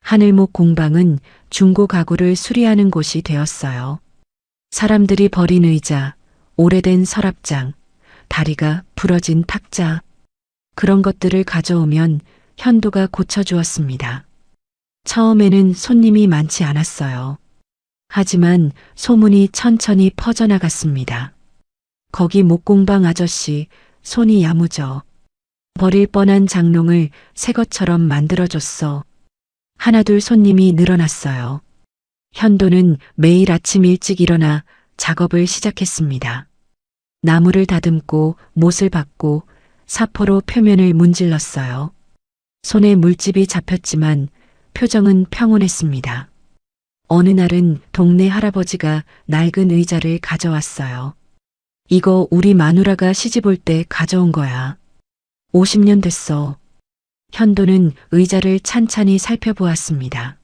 하늘목 공방은 중고 가구를 수리하는 곳이 되었어요. 사람들이 버린 의자, 오래된 서랍장, 다리가 부러진 탁자, 그런 것들을 가져오면 현도가 고쳐주었습니다. 처음에는 손님이 많지 않았어요. 하지만 소문이 천천히 퍼져나갔습니다. 거기 목공방 아저씨, 손이 야무져. 버릴 뻔한 장롱을 새 것처럼 만들어줬어. 하나둘 손님이 늘어났어요. 현도는 매일 아침 일찍 일어나 작업을 시작했습니다. 나무를 다듬고 못을 박고 사포로 표면을 문질렀어요. 손에 물집이 잡혔지만 표정은 평온했습니다. 어느 날은 동네 할아버지가 낡은 의자를 가져왔어요. 이거 우리 마누라가 시집 올 때 가져온 거야. 50년 됐어. 현도는 의자를 찬찬히 살펴보았습니다.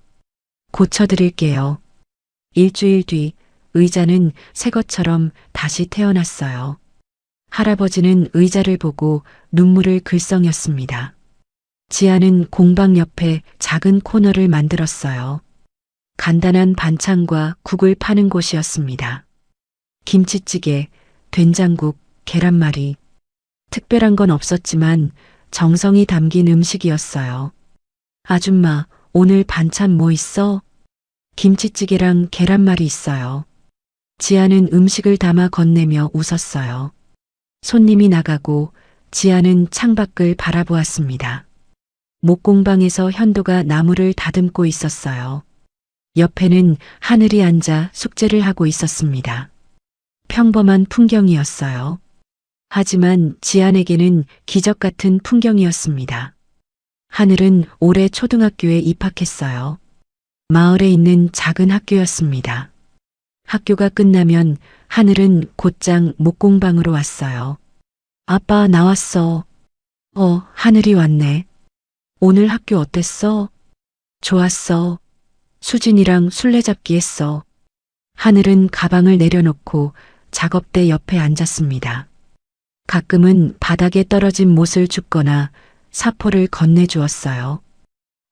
고쳐드릴게요. 일주일 뒤 의자는 새 것처럼 다시 태어났어요. 할아버지는 의자를 보고 눈물을 글썽였습니다. 지아는 공방 옆에 작은 코너를 만들었어요. 간단한 반찬과 국을 파는 곳이었습니다. 김치찌개, 된장국, 계란말이. 특별한 건 없었지만 정성이 담긴 음식이었어요. 아줌마, 오늘 반찬 뭐 있어? 김치찌개랑 계란말이 있어요. 지아는 음식을 담아 건네며 웃었어요. 손님이 나가고 지아는 창밖을 바라보았습니다. 목공방에서 현도가 나무를 다듬고 있었어요. 옆에는 하늘이 앉아 숙제를 하고 있었습니다. 평범한 풍경이었어요. 하지만 지안에게는 기적 같은 풍경이었습니다. 하늘은 올해 초등학교에 입학했어요. 마을에 있는 작은 학교였습니다. 학교가 끝나면 하늘은 곧장 목공방으로 왔어요. 아빠 나왔어. 하늘이 왔네. 오늘 학교 어땠어? 좋았어. 수진이랑 술래잡기 했어. 하늘은 가방을 내려놓고 작업대 옆에 앉았습니다. 가끔은 바닥에 떨어진 못을 줍거나 사포를 건네주었어요.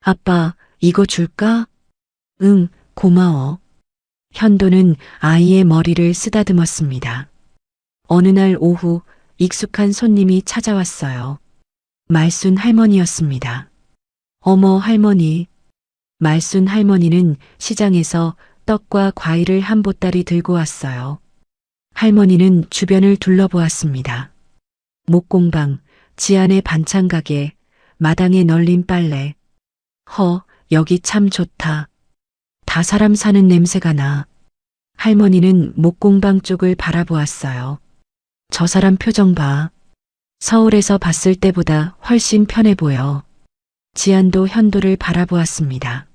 아빠, 이거 줄까? 응, 고마워. 현도는 아이의 머리를 쓰다듬었습니다. 어느 날 오후 익숙한 손님이 찾아왔어요. 말순 할머니였습니다. 어머 할머니. 말순 할머니는 시장에서 떡과 과일을 한 보따리 들고 왔어요. 할머니는 주변을 둘러보았습니다. 목공방, 지안의 반찬 가게, 마당에 널린 빨래. 여기 참 좋다. 다 사람 사는 냄새가 나. 할머니는 목공방 쪽을 바라보았어요. 저 사람 표정 봐. 서울에서 봤을 때보다 훨씬 편해 보여. 지안도 현도를 바라보았습니다.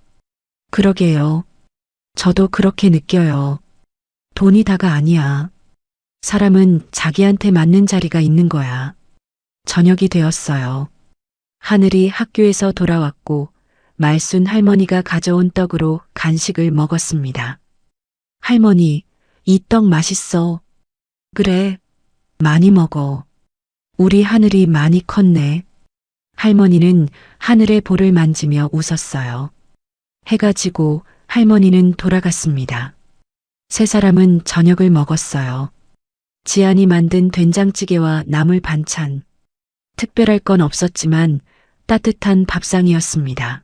그러게요. 저도 그렇게 느껴요. 돈이 다가 아니야. 사람은 자기한테 맞는 자리가 있는 거야. 저녁이 되었어요. 하늘이 학교에서 돌아왔고 말순 할머니가 가져온 떡으로 간식을 먹었습니다. 할머니, 이 떡 맛있어. 그래, 많이 먹어. 우리 하늘이 많이 컸네. 할머니는 하늘의 볼을 만지며 웃었어요. 해가 지고 할머니는 돌아갔습니다. 세 사람은 저녁을 먹었어요. 지안이 만든 된장찌개와 나물 반찬. 특별할 건 없었지만 따뜻한 밥상이었습니다.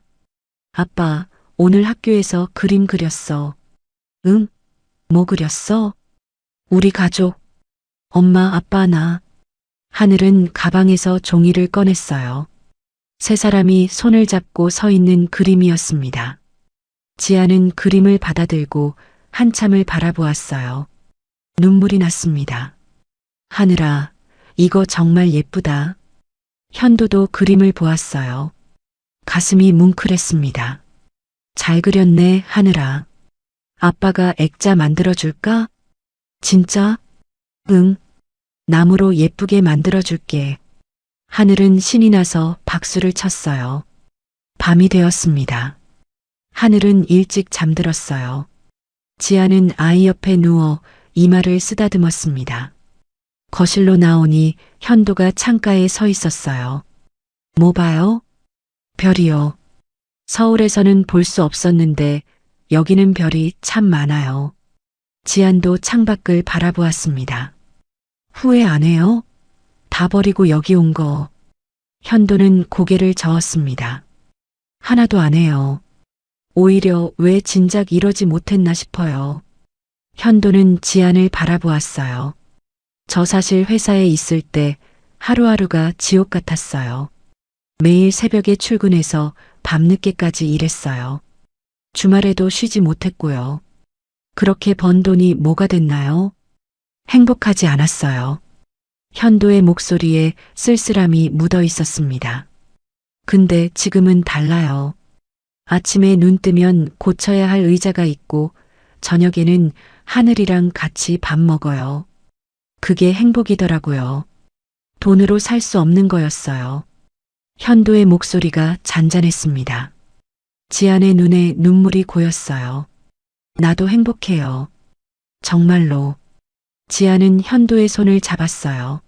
아빠, 오늘 학교에서 그림 그렸어. 응? 뭐 그렸어? 우리 가족. 엄마, 아빠, 나. 하늘은 가방에서 종이를 꺼냈어요. 세 사람이 손을 잡고 서 있는 그림이었습니다. 지아는 그림을 받아들고 한참을 바라보았어요. 눈물이 났습니다. 하늘아, 이거 정말 예쁘다. 현도도 그림을 보았어요. 가슴이 뭉클했습니다. 잘 그렸네, 하늘아. 아빠가 액자 만들어줄까? 진짜? 응. 나무로 예쁘게 만들어줄게. 하늘은 신이 나서 박수를 쳤어요. 밤이 되었습니다. 하늘은 일찍 잠들었어요. 지아는 아이 옆에 누워 이마를 쓰다듬었습니다. 거실로 나오니 현도가 창가에 서 있었어요. 뭐 봐요? 별이요. 서울에서는 볼 수 없었는데 여기는 별이 참 많아요. 지안도 창밖을 바라보았습니다. 후회 안 해요? 다 버리고 여기 온 거. 현도는 고개를 저었습니다. 하나도 안 해요. 오히려 왜 진작 이러지 못했나 싶어요. 현도는 지안을 바라보았어요. 저 사실 회사에 있을 때 하루하루가 지옥 같았어요. 매일 새벽에 출근해서 밤늦게까지 일했어요. 주말에도 쉬지 못했고요. 그렇게 번 돈이 뭐가 됐나요? 행복하지 않았어요. 현도의 목소리에 쓸쓸함이 묻어 있었습니다. 근데 지금은 달라요. 아침에 눈 뜨면 고쳐야 할 의자가 있고 저녁에는 하늘이랑 같이 밥 먹어요. 그게 행복이더라고요. 돈으로 살 수 없는 거였어요. 현도의 목소리가 잔잔했습니다. 지안의 눈에 눈물이 고였어요. 나도 행복해요. 정말로. 지안은 현도의 손을 잡았어요.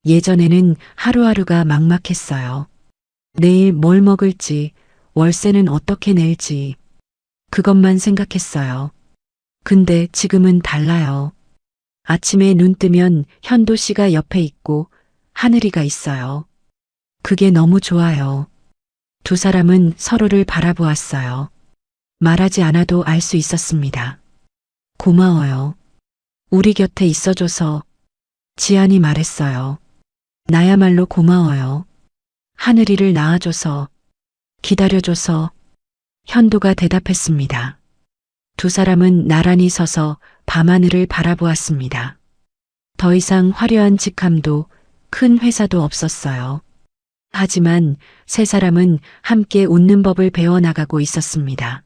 예전에는 하루하루가 막막했어요. 내일 뭘 먹을지, 월세는 어떻게 낼지, 그것만 생각했어요. 근데 지금은 달라요. 아침에 눈 뜨면 현도 씨가 옆에 있고 하늘이가 있어요. 그게 너무 좋아요. 두 사람은 서로를 바라보았어요. 말하지 않아도 알 수 있었습니다. 고마워요. 우리 곁에 있어줘서. 지안이 말했어요. 나야말로 고마워요. 하늘이를 낳아줘서, 기다려줘서. 현도가 대답했습니다. 두 사람은 나란히 서서 밤하늘을 바라보았습니다. 더 이상 화려한 직함도 큰 회사도 없었어요. 하지만 세 사람은 함께 웃는 법을 배워나가고 있었습니다.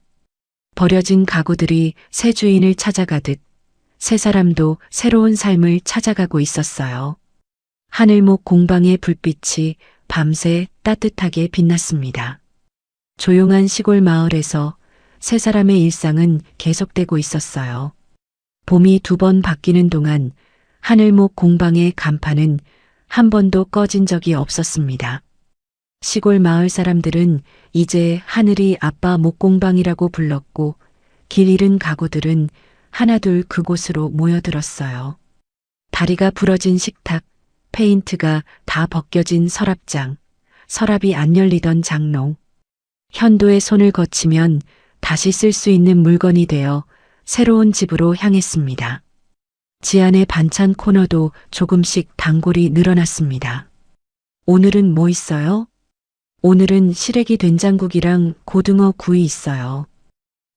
버려진 가구들이 새 주인을 찾아가듯 세 사람도 새로운 삶을 찾아가고 있었어요. 하늘목 공방의 불빛이 밤새 따뜻하게 빛났습니다. 조용한 시골 마을에서 세 사람의 일상은 계속되고 있었어요. 봄이 두 번 바뀌는 동안 하늘목 공방의 간판은 한 번도 꺼진 적이 없었습니다. 시골 마을 사람들은 이제 하늘이 아빠 목공방이라고 불렀고 길 잃은 가구들은 하나둘 그곳으로 모여들었어요. 다리가 부러진 식탁, 페인트가 다 벗겨진 서랍장, 서랍이 안 열리던 장롱. 현도의 손을 거치면 다시 쓸 수 있는 물건이 되어 새로운 집으로 향했습니다. 지안의 반찬 코너도 조금씩 단골이 늘어났습니다. 오늘은 뭐 있어요? 오늘은 시래기 된장국이랑 고등어 구이 있어요.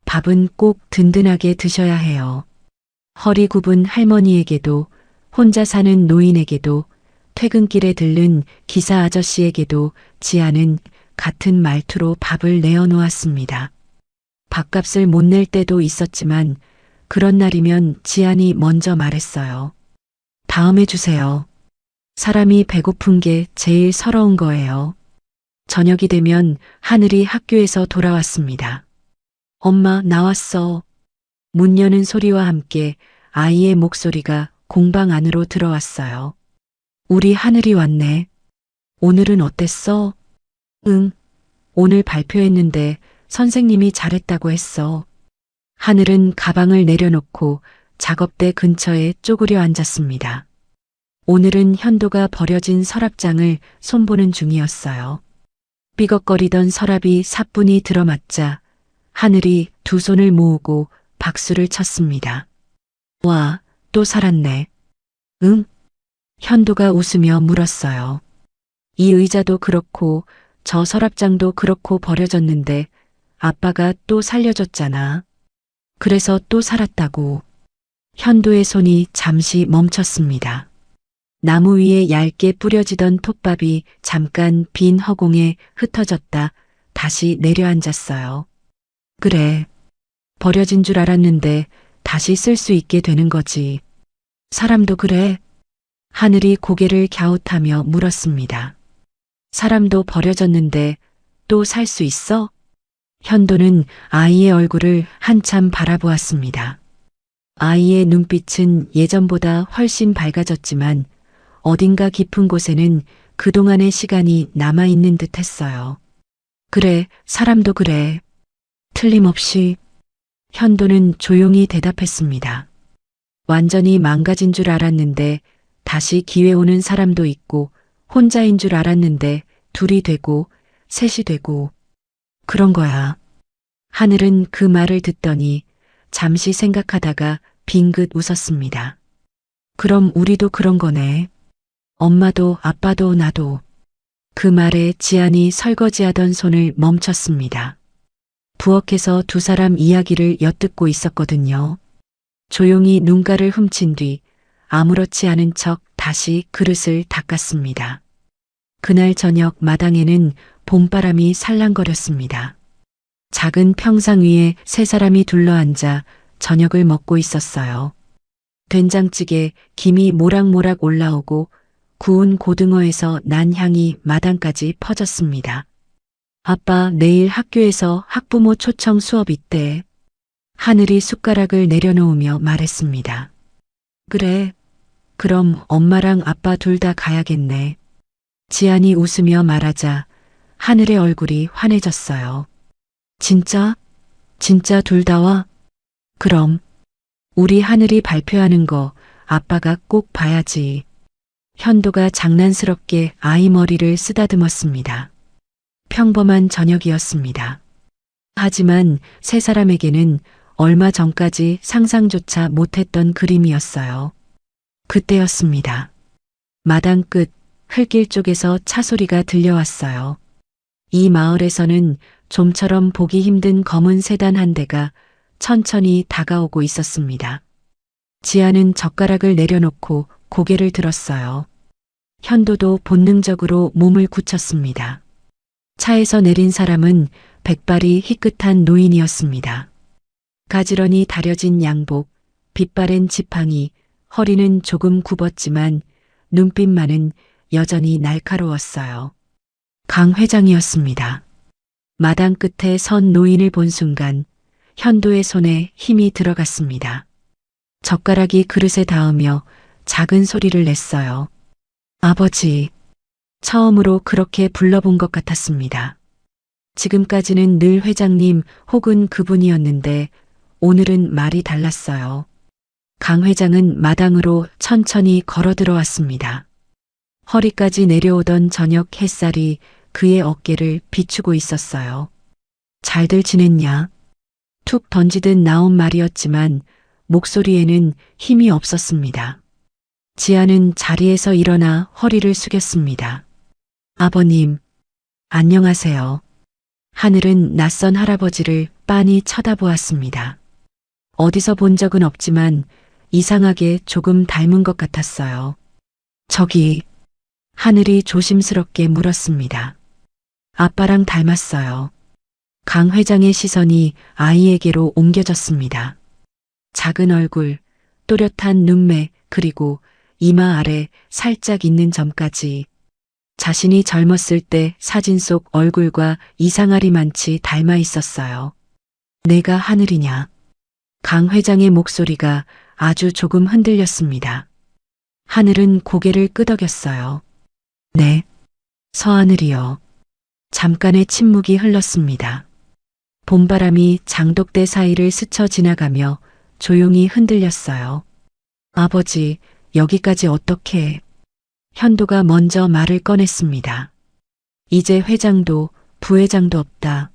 밥은 꼭 든든하게 드셔야 해요. 허리 굽은 할머니에게도, 혼자 사는 노인에게도, 퇴근길에 들른 기사 아저씨에게도 지안은 같은 말투로 밥을 내어놓았습니다. 밥값을 못 낼 때도 있었지만 그런 날이면 지안이 먼저 말했어요. 다음에 주세요. 사람이 배고픈 게 제일 서러운 거예요. 저녁이 되면 하늘이 학교에서 돌아왔습니다. 엄마, 나왔어. 문 여는 소리와 함께 아이의 목소리가 공방 안으로 들어왔어요. 우리 하늘이 왔네. 오늘은 어땠어? 응. 오늘 발표했는데 선생님이 잘했다고 했어. 하늘은 가방을 내려놓고 작업대 근처에 쪼그려 앉았습니다. 오늘은 현도가 버려진 서랍장을 손보는 중이었어요. 삐걱거리던 서랍이 사뿐히 들어맞자 하늘이 두 손을 모으고 박수를 쳤습니다. 와, 또 살았네. 응? 현도가 웃으며 물었어요. 이 의자도 그렇고 저 서랍장도 그렇고 버려졌는데 아빠가 또 살려줬잖아. 그래서 또 살았다고. 현도의 손이 잠시 멈췄습니다. 나무 위에 얇게 뿌려지던 톱밥이 잠깐 빈 허공에 흩어졌다 다시 내려앉았어요. 그래. 버려진 줄 알았는데 다시 쓸 수 있게 되는 거지. 사람도 그래. 하늘이 고개를 갸웃하며 물었습니다. 사람도 버려졌는데 또 살 수 있어? 현도는 아이의 얼굴을 한참 바라보았습니다. 아이의 눈빛은 예전보다 훨씬 밝아졌지만 어딘가 깊은 곳에는 그동안의 시간이 남아있는 듯 했어요. 그래, 사람도 그래. 틀림없이. 현도는 조용히 대답했습니다. 완전히 망가진 줄 알았는데 다시 기회 오는 사람도 있고 혼자인 줄 알았는데 둘이 되고 셋이 되고 그런 거야. 하늘은 그 말을 듣더니 잠시 생각하다가 빙긋 웃었습니다. 그럼 우리도 그런 거네. 엄마도 아빠도 나도. 그 말에 지안이 설거지하던 손을 멈췄습니다. 부엌에서 두 사람 이야기를 엿듣고 있었거든요. 조용히 눈가를 훔친 뒤 아무렇지 않은 척 다시 그릇을 닦았습니다. 그날 저녁 마당에는 봄바람이 살랑거렸습니다. 작은 평상 위에 세 사람이 둘러앉아 저녁을 먹고 있었어요. 된장찌개 김이 모락모락 올라오고 구운 고등어에서 난 향이 마당까지 퍼졌습니다. 아빠 내일 학교에서 학부모 초청 수업 있대. 하늘이 숟가락을 내려놓으며 말했습니다. 그래. 그럼 엄마랑 아빠 둘 다 가야겠네. 지안이 웃으며 말하자 하늘의 얼굴이 환해졌어요. 진짜? 진짜 둘 다 와? 그럼. 우리 하늘이 발표하는 거 아빠가 꼭 봐야지. 현도가 장난스럽게 아이 머리를 쓰다듬었습니다. 평범한 저녁이었습니다. 하지만 세 사람에게는 얼마 전까지 상상조차 못했던 그림이었어요. 그때였습니다. 마당 끝 흙길 쪽에서 차 소리가 들려왔어요. 이 마을에서는 좀처럼 보기 힘든 검은 세단 한 대가 천천히 다가오고 있었습니다. 지아는 젓가락을 내려놓고 고개를 들었어요. 현도도 본능적으로 몸을 굳혔습니다. 차에서 내린 사람은 백발이 희끗한 노인이었습니다. 가지런히 다려진 양복, 빛바랜 지팡이, 허리는 조금 굽었지만 눈빛만은 여전히 날카로웠어요. 강 회장이었습니다. 마당 끝에 선 노인을 본 순간 현도의 손에 힘이 들어갔습니다. 젓가락이 그릇에 닿으며 작은 소리를 냈어요. 아버지. 처음으로 그렇게 불러본 것 같았습니다. 지금까지는 늘 회장님 혹은 그분이었는데 오늘은 말이 달랐어요. 강 회장은 마당으로 천천히 걸어 들어왔습니다. 허리까지 내려오던 저녁 햇살이 그의 어깨를 비추고 있었어요. 잘들 지냈냐? 툭 던지듯 나온 말이었지만 목소리에는 힘이 없었습니다. 지아는 자리에서 일어나 허리를 숙였습니다. 아버님, 안녕하세요. 하늘은 낯선 할아버지를 빤히 쳐다보았습니다. 어디서 본 적은 없지만 이상하게 조금 닮은 것 같았어요. 저기, 하늘이 조심스럽게 물었습니다. 아빠랑 닮았어요. 강 회장의 시선이 아이에게로 옮겨졌습니다. 작은 얼굴, 또렷한 눈매, 그리고 이마 아래 살짝 있는 점까지 자신이 젊었을 때 사진 속 얼굴과 이상하리만치 닮아 있었어요. 내가 하늘이냐? 강 회장의 목소리가 아주 조금 흔들렸습니다. 하늘은 고개를 끄덕였어요. 네, 서하늘이요. 잠깐의 침묵이 흘렀습니다. 봄바람이 장독대 사이를 스쳐 지나가며 조용히 흔들렸어요. 아버지, 여기까지 어떻게? 현도가 먼저 말을 꺼냈습니다. 이제 회장도 부회장도 없다.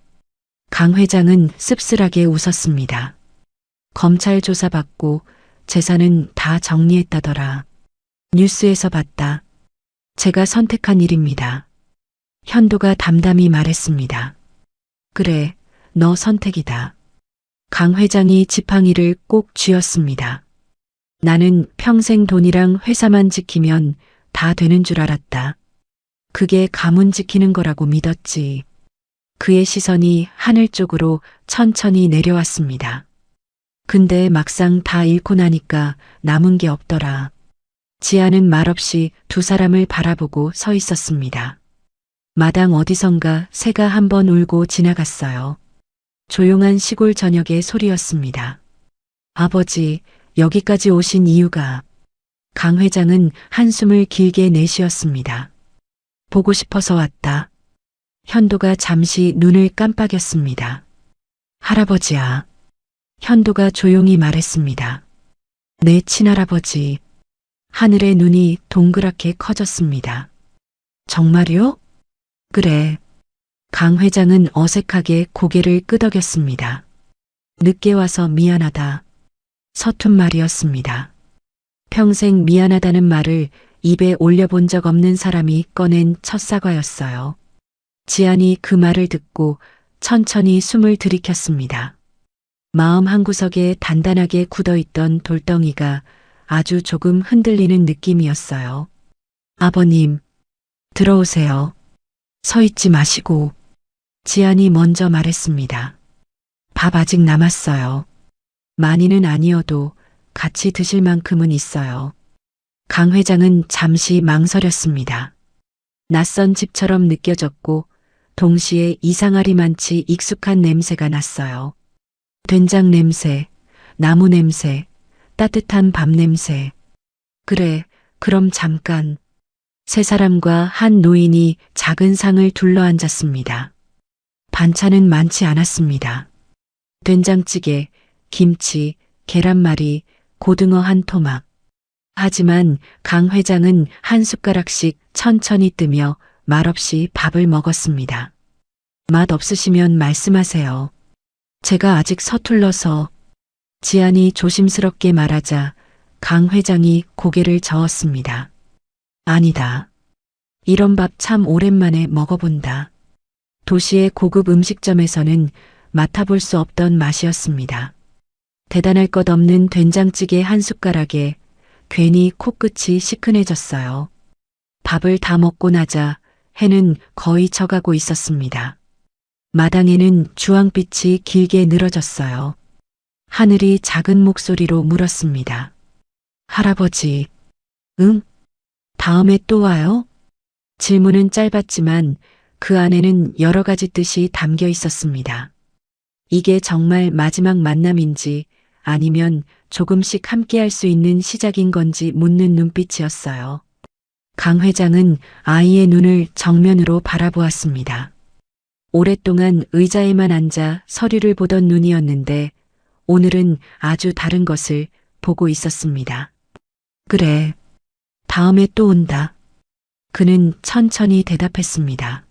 강 회장은 씁쓸하게 웃었습니다. 검찰 조사받고 재산은 다 정리했다더라. 뉴스에서 봤다. 제가 선택한 일입니다. 현도가 담담히 말했습니다. 그래, 너 선택이다. 강 회장이 지팡이를 꼭 쥐었습니다. 나는 평생 돈이랑 회사만 지키면 다 되는 줄 알았다. 그게 가문 지키는 거라고 믿었지. 그의 시선이 하늘 쪽으로 천천히 내려왔습니다. 근데 막상 다 잃고 나니까 남은 게 없더라. 지아는 말없이 두 사람을 바라보고 서 있었습니다. 마당 어디선가 새가 한 번 울고 지나갔어요. 조용한 시골 저녁의 소리였습니다. 아버지, 여기까지 오신 이유가. 강 회장은 한숨을 길게 내쉬었습니다. 보고 싶어서 왔다. 현도가 잠시 눈을 깜빡였습니다. 할아버지야. 현도가 조용히 말했습니다. 내 친할아버지. 하늘의 눈이 동그랗게 커졌습니다. 정말요? 그래. 강 회장은 어색하게 고개를 끄덕였습니다. 늦게 와서 미안하다. 서툰 말이었습니다. 평생 미안하다는 말을 입에 올려본 적 없는 사람이 꺼낸 첫 사과였어요. 지안이 그 말을 듣고 천천히 숨을 들이켰습니다. 마음 한구석에 단단하게 굳어있던 돌덩이가 아주 조금 흔들리는 느낌이었어요. 아버님, 들어오세요. 서 있지 마시고. 지안이 먼저 말했습니다. 밥 아직 남았어요. 많이는 아니어도 같이 드실 만큼은 있어요. 강 회장은 잠시 망설였습니다. 낯선 집처럼 느껴졌고 동시에 이상하리만치 익숙한 냄새가 났어요. 된장 냄새, 나무 냄새, 따뜻한 밥 냄새. 그래, 그럼 잠깐. 세 사람과 한 노인이 작은 상을 둘러앉았습니다. 반찬은 많지 않았습니다. 된장찌개, 김치, 계란말이, 고등어 한 토막. 하지만 강 회장은 한 숟가락씩 천천히 뜨며 말없이 밥을 먹었습니다. 맛 없으시면 말씀하세요. 제가 아직 서툴러서. 지안이 조심스럽게 말하자 강 회장이 고개를 저었습니다. 아니다. 이런 밥 참 오랜만에 먹어본다. 도시의 고급 음식점에서는 맡아볼 수 없던 맛이었습니다. 대단할 것 없는 된장찌개 한 숟가락에 괜히 코끝이 시큰해졌어요. 밥을 다 먹고 나자 해는 거의 져가고 있었습니다. 마당에는 주황빛이 길게 늘어졌어요. 하늘이 작은 목소리로 물었습니다. 할아버지, 응? 다음에 또 와요? 질문은 짧았지만 그 안에는 여러 가지 뜻이 담겨 있었습니다. 이게 정말 마지막 만남인지 아니면 조금씩 함께할 수 있는 시작인 건지 묻는 눈빛이었어요. 강 회장은 아이의 눈을 정면으로 바라보았습니다. 오랫동안 의자에만 앉아 서류를 보던 눈이었는데 오늘은 아주 다른 것을 보고 있었습니다. 그래, 다음에 또 온다. 그는 천천히 대답했습니다.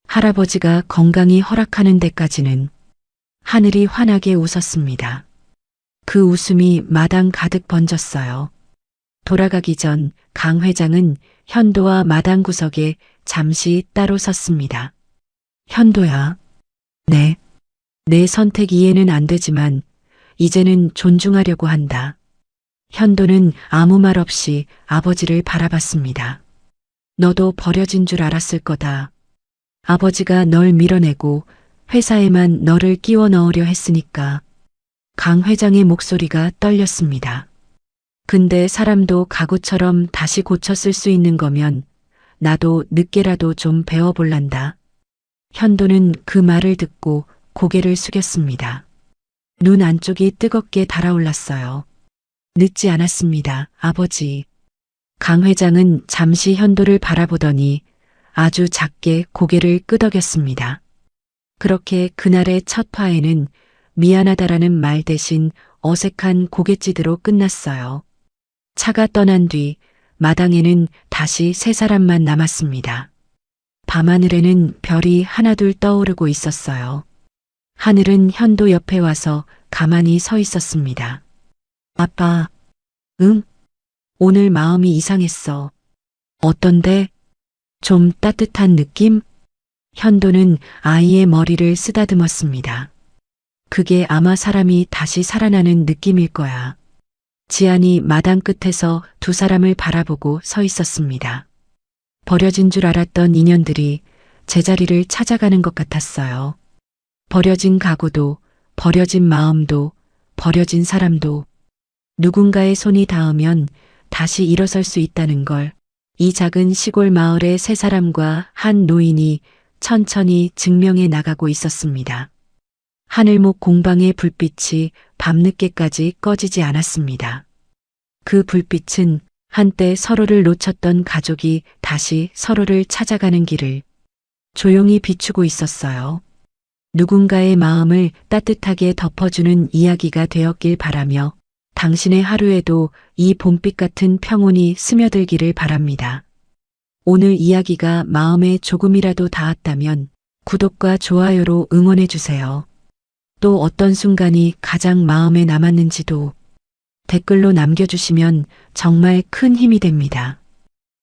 할아버지가 건강히 허락하는 데까지는. 하늘이 환하게 웃었습니다. 그 웃음이 마당 가득 번졌어요. 돌아가기 전 강 회장은 현도와 마당 구석에 잠시 따로 섰습니다. 현도야. 네. 내 선택 이해는 안 되지만 이제는 존중하려고 한다. 현도는 아무 말 없이 아버지를 바라봤습니다. 너도 버려진 줄 알았을 거다. 아버지가 널 밀어내고 회사에만 너를 끼워 넣으려 했으니까. 강 회장의 목소리가 떨렸습니다. 근데 사람도 가구처럼 다시 고쳐 쓸 수 있는 거면 나도 늦게라도 좀 배워볼란다. 현도는 그 말을 듣고 고개를 숙였습니다. 눈 안쪽이 뜨겁게 달아올랐어요. 늦지 않았습니다, 아버지. 강 회장은 잠시 현도를 바라보더니 아주 작게 고개를 끄덕였습니다. 그렇게 그날의 첫 화해는 미안하다라는 말 대신 어색한 고갯짓으로 끝났어요. 차가 떠난 뒤 마당에는 다시 세 사람만 남았습니다. 밤하늘에는 별이 하나둘 떠오르고 있었어요. 하늘은 현도 옆에 와서 가만히 서 있었습니다. 아빠, 응? 오늘 마음이 이상했어. 어떤데? 좀 따뜻한 느낌? 현도는 아이의 머리를 쓰다듬었습니다. 그게 아마 사람이 다시 살아나는 느낌일 거야. 지안이 마당 끝에서 두 사람을 바라보고 서 있었습니다. 버려진 줄 알았던 인연들이 제자리를 찾아가는 것 같았어요. 버려진 가구도, 버려진 마음도, 버려진 사람도 누군가의 손이 닿으면 다시 일어설 수 있다는 걸 이 작은 시골 마을의 세 사람과 한 노인이 천천히 증명해 나가고 있었습니다. 하늘목 공방의 불빛이 밤늦게까지 꺼지지 않았습니다. 그 불빛은 한때 서로를 놓쳤던 가족이 다시 서로를 찾아가는 길을 조용히 비추고 있었어요. 누군가의 마음을 따뜻하게 덮어주는 이야기가 되었길 바라며 당신의 하루에도 이 봄빛 같은 평온이 스며들기를 바랍니다. 오늘 이야기가 마음에 조금이라도 닿았다면 구독과 좋아요로 응원해 주세요. 또 어떤 순간이 가장 마음에 남았는지도 댓글로 남겨주시면 정말 큰 힘이 됩니다.